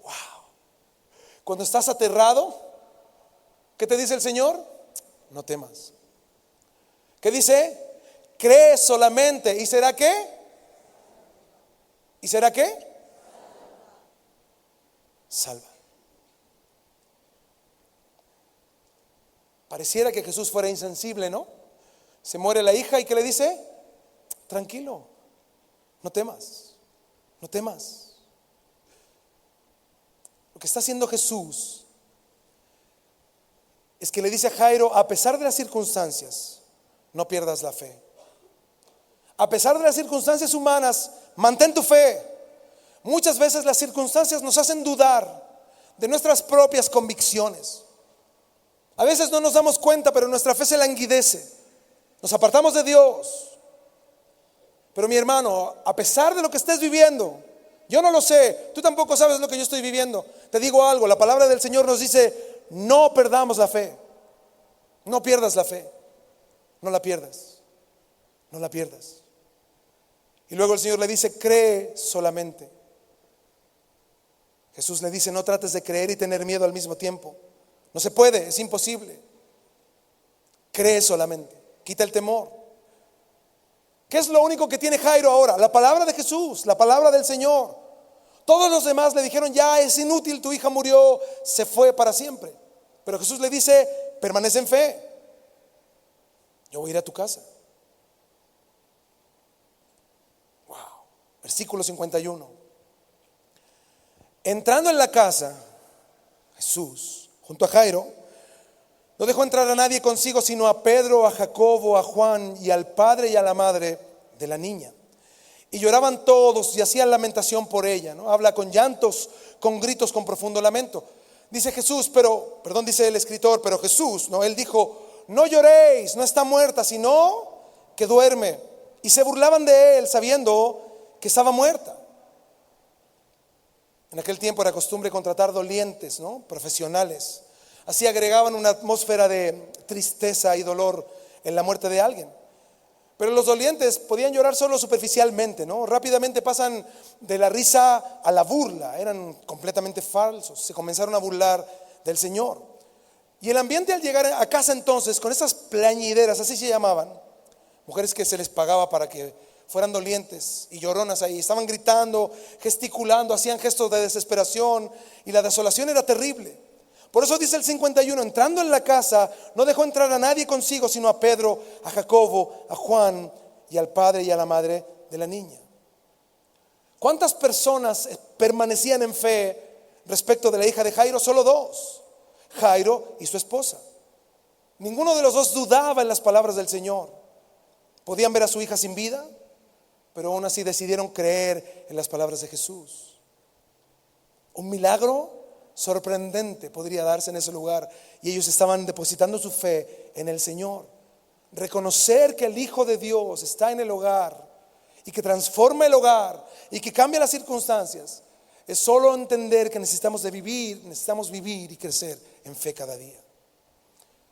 Wow. Cuando estás aterrado, ¿qué te dice el Señor? No temas. ¿Qué dice? Cree solamente. ¿Y será qué? ¿Y será qué? Salva. Pareciera que Jesús fuera insensible, ¿no? Se muere la hija y ¿qué le dice? Tranquilo, no temas, no temas. Lo que está haciendo Jesús es que le dice a Jairo: a pesar de las circunstancias, no pierdas la fe. A pesar de las circunstancias humanas, mantén tu fe. Muchas veces las circunstancias nos hacen dudar de nuestras propias convicciones. A veces no nos damos cuenta, pero nuestra fe se languidece. Nos apartamos de Dios. Pero mi hermano, a pesar de lo que estés viviendo, yo no lo sé, tú tampoco sabes lo que yo estoy viviendo. Te digo algo, la palabra del Señor nos dice: no perdamos la fe. No pierdas la fe. No la pierdas. No la pierdas. Y luego el Señor le dice: cree solamente. Jesús le dice: no trates de creer y tener miedo al mismo tiempo. No se puede, es imposible. Cree solamente, quita el temor. ¿Qué es lo único que tiene Jairo ahora? La palabra de Jesús, la palabra del Señor. Todos los demás le dijeron: ya es inútil, tu hija murió, se fue para siempre. Pero Jesús le dice: permanece en fe. Yo voy a ir a tu casa. Wow. Versículo 51. Entrando en la casa, Jesús, junto a Jairo, no dejó entrar a nadie consigo, sino a Pedro, a Jacobo, a Juan y al padre y a la madre de la niña. Y lloraban todos y hacían lamentación por ella, ¿no? Habla con llantos, con gritos, con profundo lamento. Dice Jesús, dice el escritor, pero Jesús, ¿no? Él dijo: no lloréis, no está muerta, sino que duerme. Y se burlaban de él, sabiendo que estaba muerta. En aquel tiempo era costumbre contratar dolientes, ¿no? Profesionales. Así agregaban una atmósfera de tristeza y dolor en la muerte de alguien. Pero los dolientes podían llorar solo superficialmente, ¿no? Rápidamente pasan de la risa a la burla. Eran completamente falsos. Se comenzaron a burlar del Señor. Y el ambiente al llegar a casa entonces, con esas plañideras, así se llamaban, mujeres que se les pagaba para que fueran dolientes y lloronas ahí, estaban gritando, gesticulando, hacían gestos de desesperación, y la desolación era terrible. Por eso dice el 51, entrando en la casa, no dejó entrar a nadie consigo, sino a Pedro, a Jacobo, a Juan y al padre y a la madre de la niña. ¿Cuántas personas permanecían en fe respecto de la hija de Jairo? Solo dos, Jairo y su esposa. Ninguno de los dos dudaba en las palabras del Señor. Podían ver a su hija sin vida, pero aún así decidieron creer en las palabras de Jesús. Un milagro sorprendente podría darse en ese lugar, y ellos estaban depositando su fe en el Señor. Reconocer que el Hijo de Dios está en el hogar y que transforma el hogar y que cambia las circunstancias, es solo entender que necesitamos vivir y crecer en fe cada día.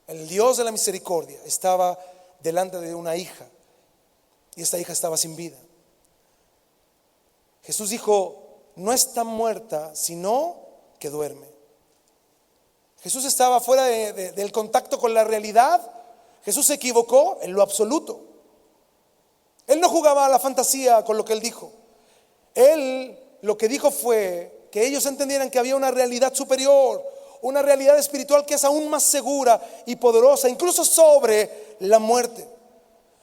El Dios de la misericordia estaba delante de una hija, y esta hija estaba sin vida. Jesús dijo: no está muerta, sino que duerme. Jesús estaba fuera del contacto con la realidad. Jesús se equivocó en lo absoluto. Él no jugaba a la fantasía con lo que él dijo. Él lo que dijo fue que ellos entendieran que había una realidad superior, una realidad espiritual que es aún más segura y poderosa, incluso sobre la muerte.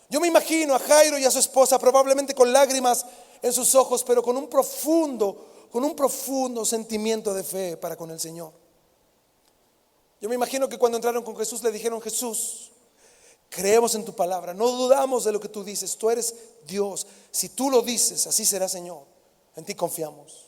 Yo me imagino a Jairo y a su esposa probablemente con lágrimas en sus ojos, pero con un profundo sentimiento de fe para con el Señor. Yo me imagino que cuando entraron con Jesús le dijeron: Jesús, creemos en tu palabra, no dudamos de lo que tú dices, tú eres Dios, si tú lo dices, así será, Señor, en ti confiamos.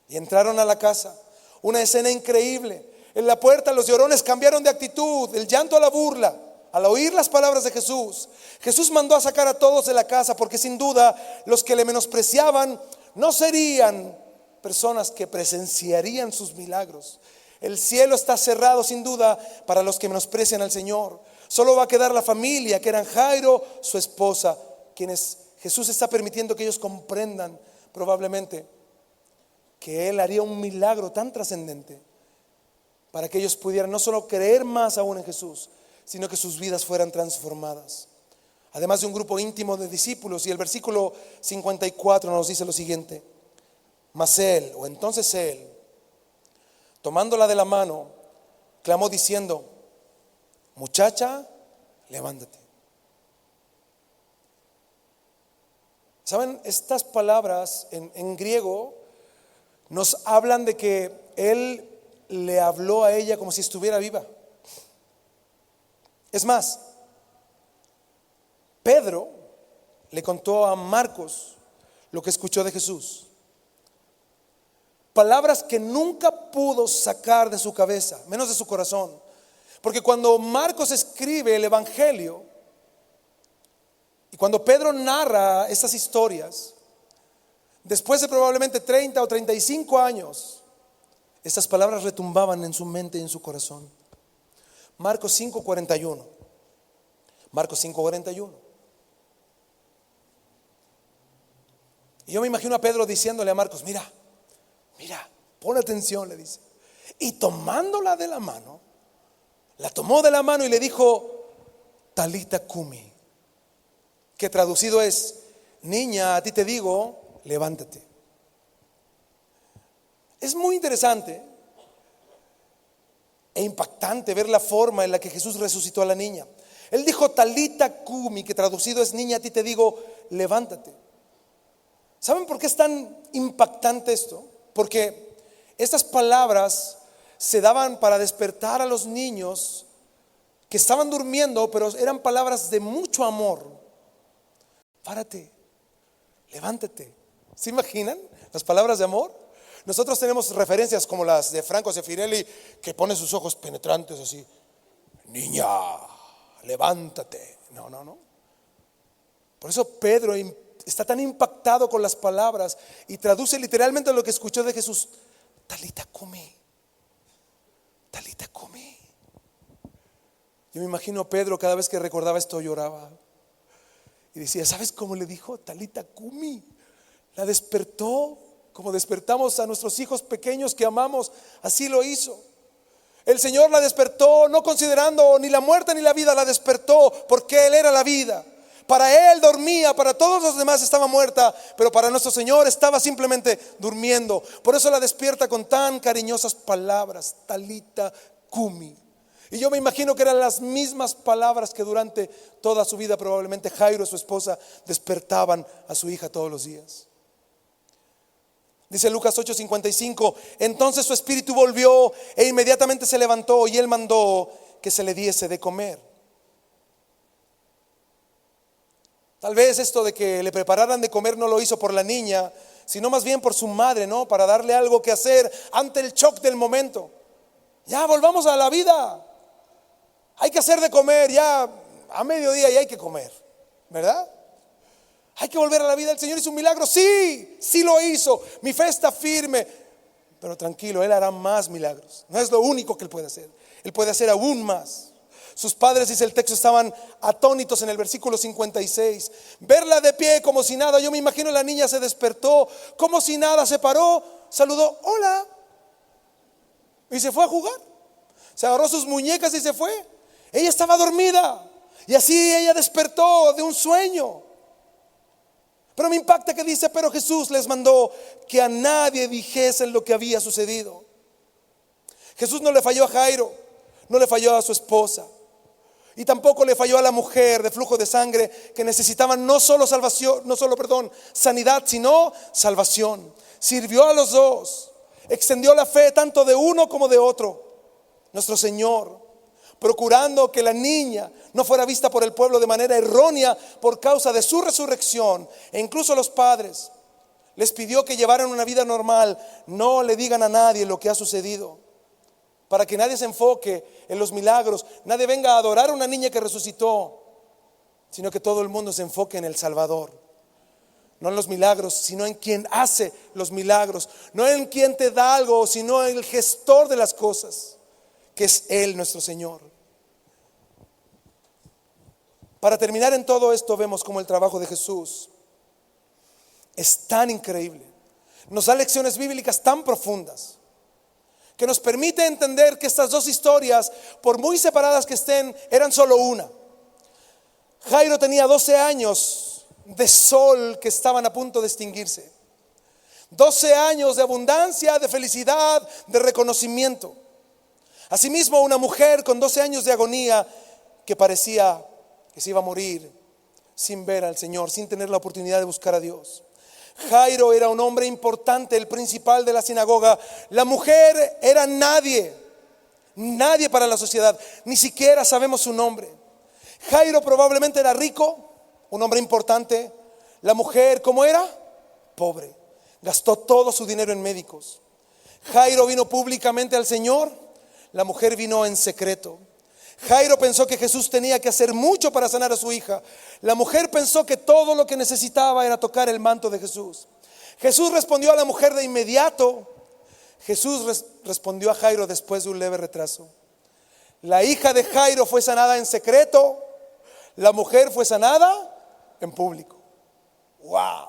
Y entraron a la casa, una escena increíble. En la puerta los llorones cambiaron de actitud, del llanto a la burla, al oír las palabras de Jesús. Jesús mandó a sacar a todos de la casa, porque sin duda los que le menospreciaban no serían personas que presenciarían sus milagros. El cielo está cerrado sin duda para los que menosprecian al Señor. Solo va a quedar la familia, que eran Jairo, su esposa, quienes Jesús está permitiendo que ellos comprendan probablemente que Él haría un milagro tan trascendente para que ellos pudieran no solo creer más aún en Jesús, sino que sus vidas fueran transformadas. Además de un grupo íntimo de discípulos. Y el versículo 54 nos dice lo siguiente: mas él, o entonces él, tomándola de la mano, clamó diciendo: muchacha, levántate. ¿Saben? Estas palabras en griego nos hablan de que él le habló a ella como si estuviera viva. Es más, Pedro le contó a Marcos lo que escuchó de Jesús. Palabras que nunca pudo sacar de su cabeza, menos de su corazón. Porque cuando Marcos escribe el Evangelio y cuando Pedro narra estas historias, después de probablemente 30 o 35 años, estas palabras retumbaban en su mente y en su corazón. Marcos 5:41. Marcos 5:41. Y yo me imagino a Pedro diciéndole a Marcos: mira, pon atención, le dice. Y tomándola de la mano, la tomó de la mano y le dijo: Talita cumi, que traducido es: niña, a ti te digo, levántate. Es muy interesante e impactante ver la forma en la que Jesús resucitó a la niña. Él dijo Talita cumi, que traducido es: niña, a ti te digo, levántate. ¿Saben por qué es tan impactante esto? Porque estas palabras se daban para despertar a los niños que estaban durmiendo, pero eran palabras de mucho amor. Párate, levántate. ¿Se imaginan las palabras de amor? Nosotros tenemos referencias como las de Franco Sefirelli, que pone sus ojos penetrantes así: niña, levántate. No. Por eso Pedro está tan impactado con las palabras y traduce literalmente lo que escuchó de Jesús: Talita cumi, Talita cumi. Yo me imagino a Pedro, cada vez que recordaba esto lloraba y decía: ¿sabes cómo le dijo? Talita cumi. La despertó como despertamos a nuestros hijos pequeños que amamos. Así lo hizo. El Señor la despertó, no considerando ni la muerte ni la vida, la despertó porque Él era la vida. Para él dormía, para todos los demás estaba muerta, pero para nuestro Señor estaba simplemente durmiendo. Por eso la despierta con tan cariñosas palabras, Talita Cumi. Y yo me imagino que eran las mismas palabras que durante toda su vida probablemente Jairo y su esposa despertaban a su hija todos los días. Dice Lucas 8:55, entonces su espíritu volvió e inmediatamente se levantó y él mandó que se le diese de comer. Tal vez esto de que le prepararan de comer no lo hizo por la niña, sino más bien por su madre, ¿no? Para darle algo que hacer ante el shock del momento. Ya volvamos a la vida. Hay que hacer de comer, ya a mediodía ya hay que comer, ¿verdad? Hay que volver a la vida. El Señor hizo un milagro, sí lo hizo. Mi fe está firme. Pero tranquilo, Él hará más milagros. No es lo único que Él puede hacer. Él puede hacer aún más. Sus padres, dice el texto, estaban atónitos en el versículo 56. Verla de pie como si nada. Yo me imagino la niña se despertó como si nada, se paró, saludó, hola, y se fue a jugar. Se agarró sus muñecas y se fue. Ella estaba dormida y así ella despertó de un sueño. Pero me impacta que dice, pero Jesús les mandó que a nadie dijesen lo que había sucedido. Jesús no le falló a Jairo, no le falló a su esposa, y tampoco le falló a la mujer de flujo de sangre que necesitaban no solo sanidad, sino salvación. Sirvió a los dos, extendió la fe tanto de uno como de otro. Nuestro Señor, procurando que la niña no fuera vista por el pueblo de manera errónea por causa de su resurrección, e incluso los padres les pidió que llevaran una vida normal, no le digan a nadie lo que ha sucedido, para que nadie se enfoque en los milagros, nadie venga a adorar a una niña que resucitó, sino que todo el mundo se enfoque en el Salvador, no en los milagros, sino en quien hace los milagros, no en quien te da algo, sino en el gestor de las cosas, que es Él, nuestro Señor. Para terminar en todo esto, vemos cómo el trabajo de Jesús es tan increíble, nos da lecciones bíblicas tan profundas, que nos permite entender que estas dos historias, por muy separadas que estén, eran solo una. Jairo tenía 12 años de sol que estaban a punto de extinguirse, 12 años de abundancia, de felicidad, de reconocimiento. Asimismo, una mujer con 12 años de agonía que parecía que se iba a morir sin ver al Señor, sin tener la oportunidad de buscar a Dios. Jairo era un hombre importante, el principal de la sinagoga. La mujer era nadie para la sociedad, ni siquiera sabemos su nombre. Jairo probablemente era rico, un hombre importante. La mujer, ¿cómo era? Pobre, gastó todo su dinero en médicos. Jairo vino públicamente al Señor, la mujer vino en secreto. Jairo pensó que Jesús tenía que hacer mucho para sanar a su hija. La mujer pensó que todo lo que necesitaba era tocar el manto de Jesús. Jesús respondió a la mujer de inmediato. Jesús respondió a Jairo después de un leve retraso. La hija de Jairo fue sanada en secreto. La mujer fue sanada en público. Wow.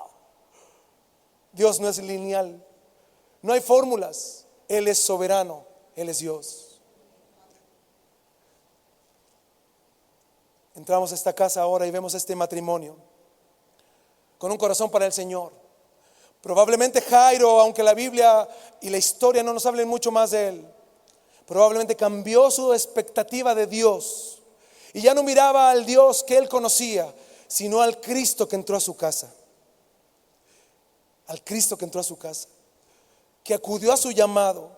Dios no es lineal. No hay fórmulas. Él es soberano. Él es Dios. Entramos a esta casa ahora y vemos este matrimonio con un corazón para el Señor. Probablemente Jairo, aunque la Biblia y la historia no nos hablen mucho más de él, probablemente cambió su expectativa de Dios y ya no miraba al Dios que él conocía, sino al Cristo que entró a su casa. Al Cristo que entró a su casa, que acudió a su llamado,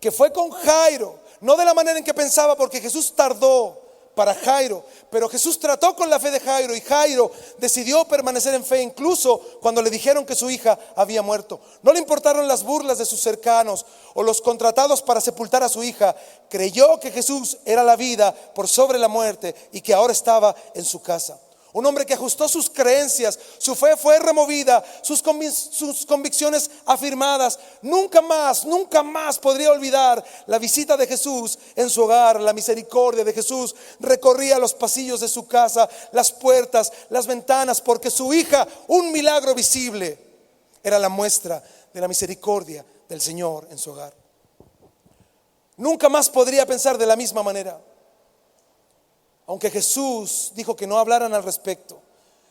que fue con Jairo, no de la manera en que pensaba, porque Jesús tardó para Jairo, pero Jesús trató con la fe de Jairo y Jairo decidió permanecer en fe incluso cuando le dijeron que su hija había muerto. No le importaron las burlas de sus cercanos o los contratados para sepultar a su hija. Creyó que Jesús era la vida por sobre la muerte y que ahora estaba en su casa. Un hombre que ajustó sus creencias, su fe fue removida, sus convicciones afirmadas. Nunca más podría olvidar la visita de Jesús en su hogar. La misericordia de Jesús recorría los pasillos de su casa, las puertas, las ventanas, porque su hija, un milagro visible, era la muestra de la misericordia del Señor en su hogar. Nunca más podría pensar de la misma manera. Aunque Jesús dijo que no hablaran al respecto,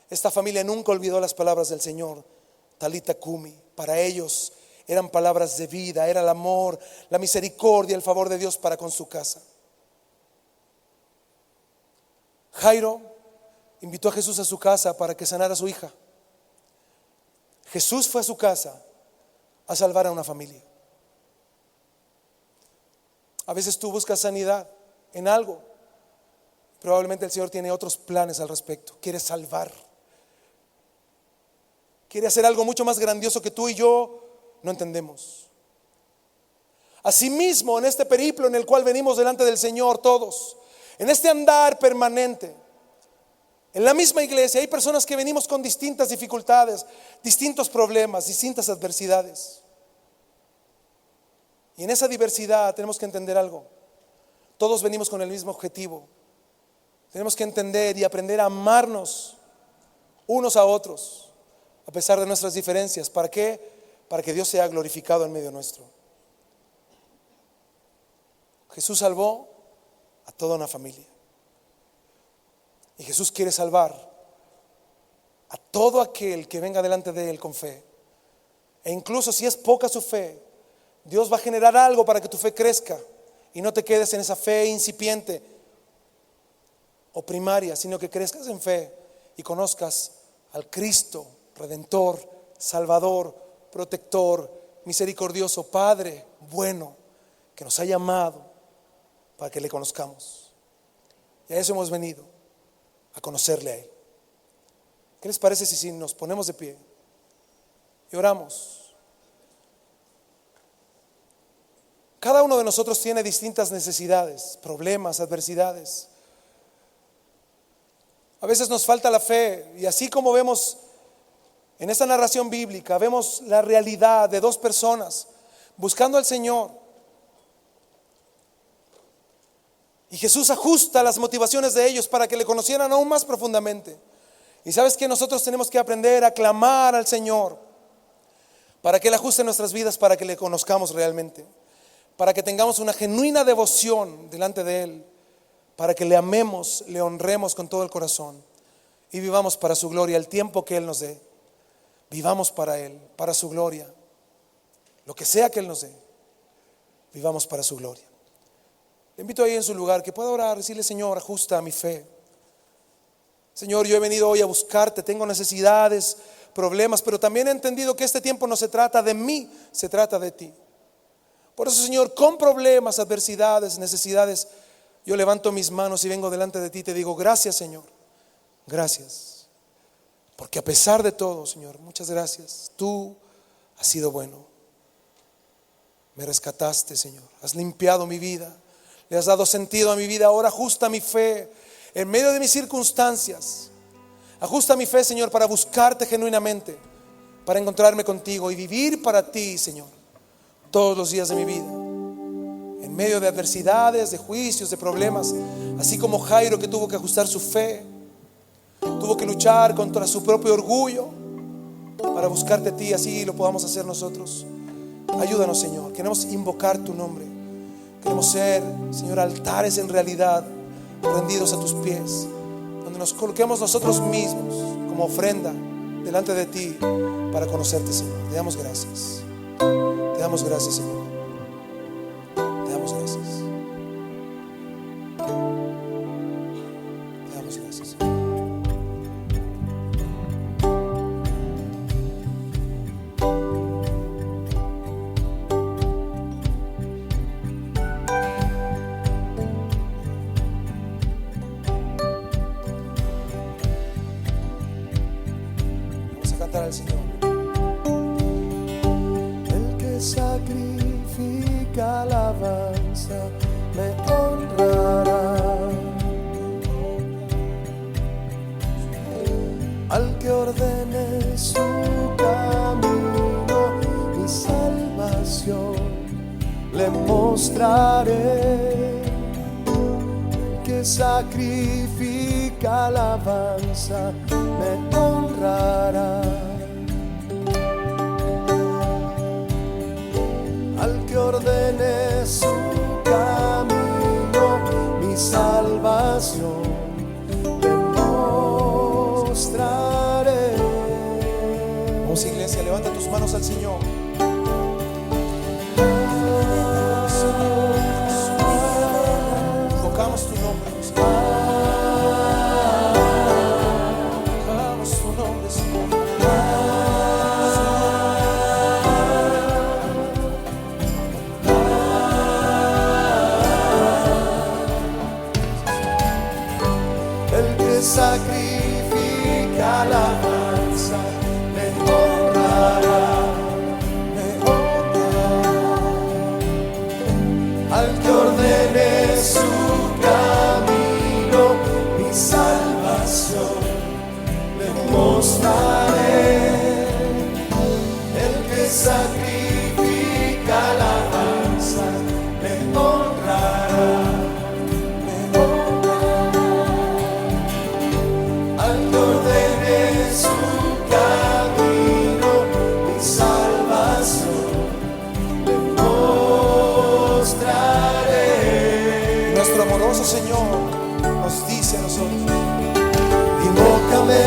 Esta familia nunca olvidó las palabras del Señor, Talita Cumi. Para ellos eran palabras de vida, era el amor, la misericordia, el favor de Dios para con su casa. Jairo invitó a Jesús a su casa para que sanara a su hija. Jesús fue a su casa a salvar a una familia. A veces tú buscas sanidad en algo. Probablemente el Señor tiene otros planes al respecto. Quiere salvar. Quiere hacer algo mucho más grandioso que tú y yo no entendemos. Asimismo, en este periplo en el cual venimos delante del Señor todos, en este andar permanente, en la misma iglesia hay personas que venimos con distintas dificultades, distintos problemas, distintas adversidades. Y en esa diversidad tenemos que entender algo. Todos venimos con el mismo objetivo. Tenemos que entender y aprender a amarnos unos a otros, a pesar de nuestras diferencias. ¿Para qué? Para que Dios sea glorificado en medio nuestro. Jesús salvó a toda una familia. Y Jesús quiere salvar a todo aquel que venga delante de Él con fe. E incluso si es poca su fe, Dios va a generar algo para que tu fe crezca y no te quedes en esa fe incipiente o primaria, sino que crezcas en fe y conozcas al Cristo, Redentor, Salvador, Protector, misericordioso, Padre bueno, que nos ha llamado para que le conozcamos. Y a eso hemos venido, a conocerle a Él. ¿Qué les parece si nos ponemos de pie y oramos? Cada uno de nosotros tiene distintas necesidades, problemas, adversidades. A veces nos falta la fe, y así como vemos en esta narración bíblica, vemos la realidad de dos personas buscando al Señor. Y Jesús ajusta las motivaciones de ellos para que le conocieran aún más profundamente. Y sabes que nosotros tenemos que aprender a clamar al Señor para que Él ajuste nuestras vidas, para que le conozcamos realmente, para que tengamos una genuina devoción delante de Él, para que le amemos, le honremos con todo el corazón y vivamos para su gloria el tiempo que Él nos dé. Vivamos para Él, para su gloria. Lo que sea que Él nos dé, vivamos para su gloria. Le invito ahí en su lugar que pueda orar, decirle: Señor, ajusta mi fe. Señor, yo he venido hoy a buscarte, tengo necesidades, problemas, pero también he entendido que este tiempo no se trata de mí, se trata de ti. Por eso, Señor, con problemas, adversidades, necesidades, yo levanto mis manos y vengo delante de ti y te digo: gracias, Señor, gracias. Porque a pesar de todo, Señor, muchas gracias. Tú has sido bueno. Me rescataste, Señor. Has limpiado mi vida. Le has dado sentido a mi vida. Ahora ajusta mi fe en medio de mis circunstancias. Ajusta mi fe, Señor, para buscarte genuinamente, para encontrarme contigo y vivir para ti, Señor, todos los días de mi vida. En medio de adversidades, de juicios, de problemas, así como Jairo, que tuvo que ajustar su fe, tuvo que luchar contra su propio orgullo para buscarte a ti, así lo podamos hacer nosotros. Ayúdanos, Señor. Queremos invocar tu nombre. Queremos ser, Señor, altares en realidad, rendidos a tus pies, donde nos coloquemos nosotros mismos como ofrenda delante de ti para conocerte, Señor. Te damos gracias. Te damos gracias, Señor. Te damos gracias. Te damos gracias, Señor. Al Señor. El que sacrifica alabanza me honrará. Al que ordene su camino, mi salvación le mostraré. El que sacrifica alabanza me honrará. Al que ordene su camino, mi salvación le mostrará. manos al Señor. Invocamos tu nombre, Señor. Invocamos tu nombre, Señor. El que sacrifica alabanza me honrará, me honrará. Al que ordene su camino, mi salvación le mostraré. El que sacrifica alabanza me honrará. Al que ordene su camino, mi salvación le mostraré. Nuestro amoroso Señor nos dice a nosotros: Invócame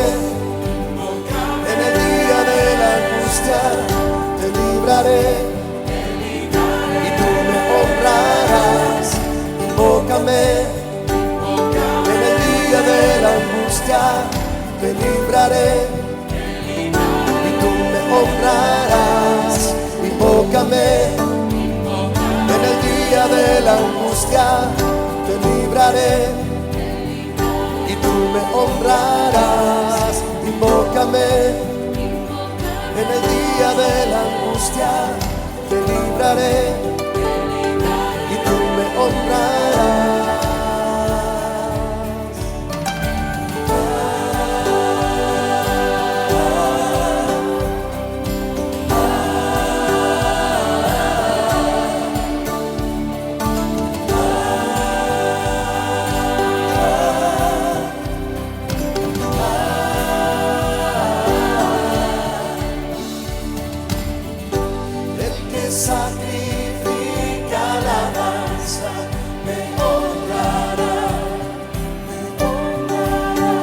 en el día de la angustia, te libraré y tú me honrarás. Invócame en el día de la angustia, te libraré y tú me honrarás. Invócame en el día de la angustia, te libraré y tú me honrarás. Invócame en el día de la angustia, te libraré y tú me honrarás. El que sacrifica alabanza me honrará, me honrará.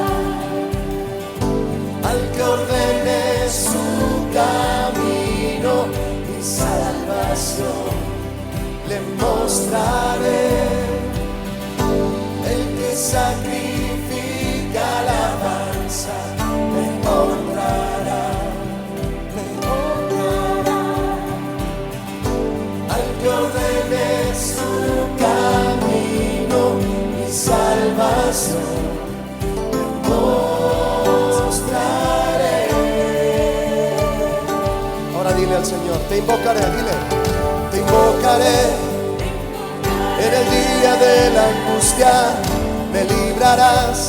Al que ordene su camino, mi salvación le mostraré. El que sacrifica alabanza me honrará, me honrará. Al que ordene su camino, mi salvación le mostraré. Ahora dile al Señor, te invocaré, dile, te invocaré en el día de la angustia, me librarás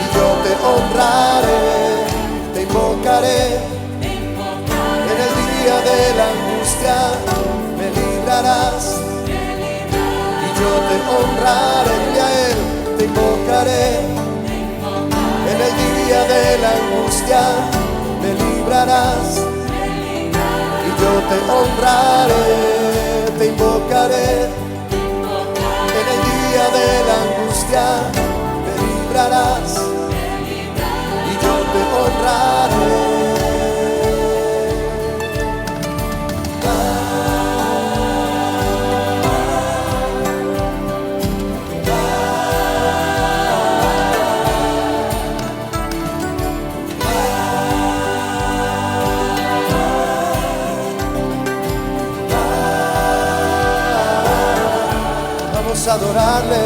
y yo te honraré. Te invocaré en el día de la angustia, me librarás y yo te honraré. Dile a Él, te invocaré en el día de la angustia, me librarás y yo te honraré. Te invocaré en el día de la angustia, me librarás y yo te honraré. Vamos a adorarle.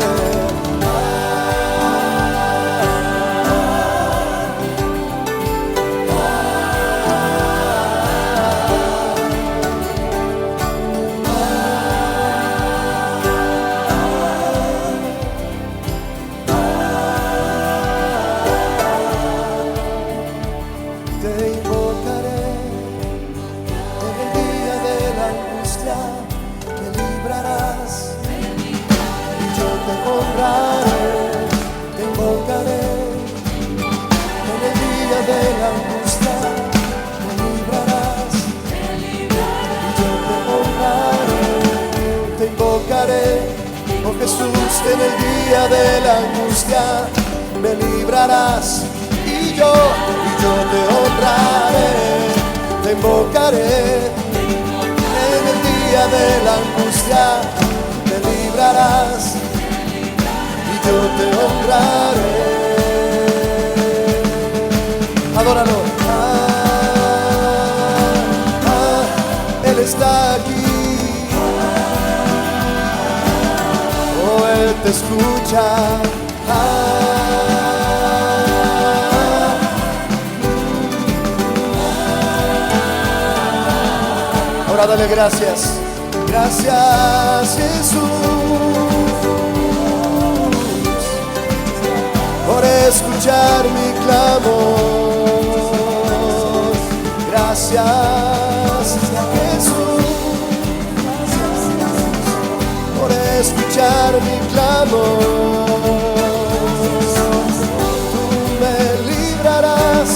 Te invocaré en el día de la angustia, me librarás y yo te honraré. Te invocaré en el día de la angustia, me librarás y yo te honraré. Te invocaré, oh Jesús, en el día de la angustia, me librarás y yo te honraré. Te invocaré. En el día de la angustia me librarás y yo te honraré. Adóralo. Él está aquí. Oh, Él te escucha. Ahora dale gracias. Gracias, Jesús, por escuchar mi clamor. Gracias, Jesús, por escuchar mi clamor. Tú me librarás,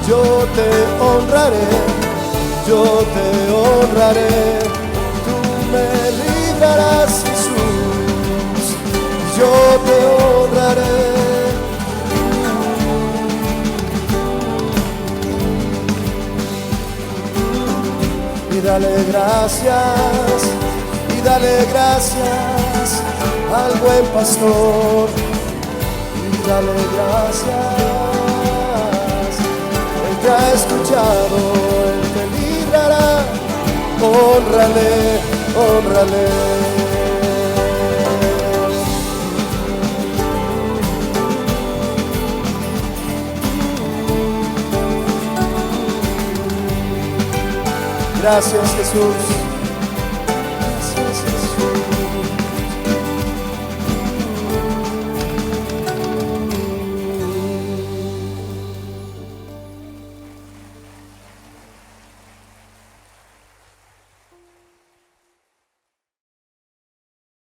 yo te honraré, yo te honraré. Tú me librarás, Jesús, yo te honraré. Y dale gracias al buen pastor. Y dale gracias, Él te ha escuchado, Él te librará. Honrale, honrale. Gracias, Jesús.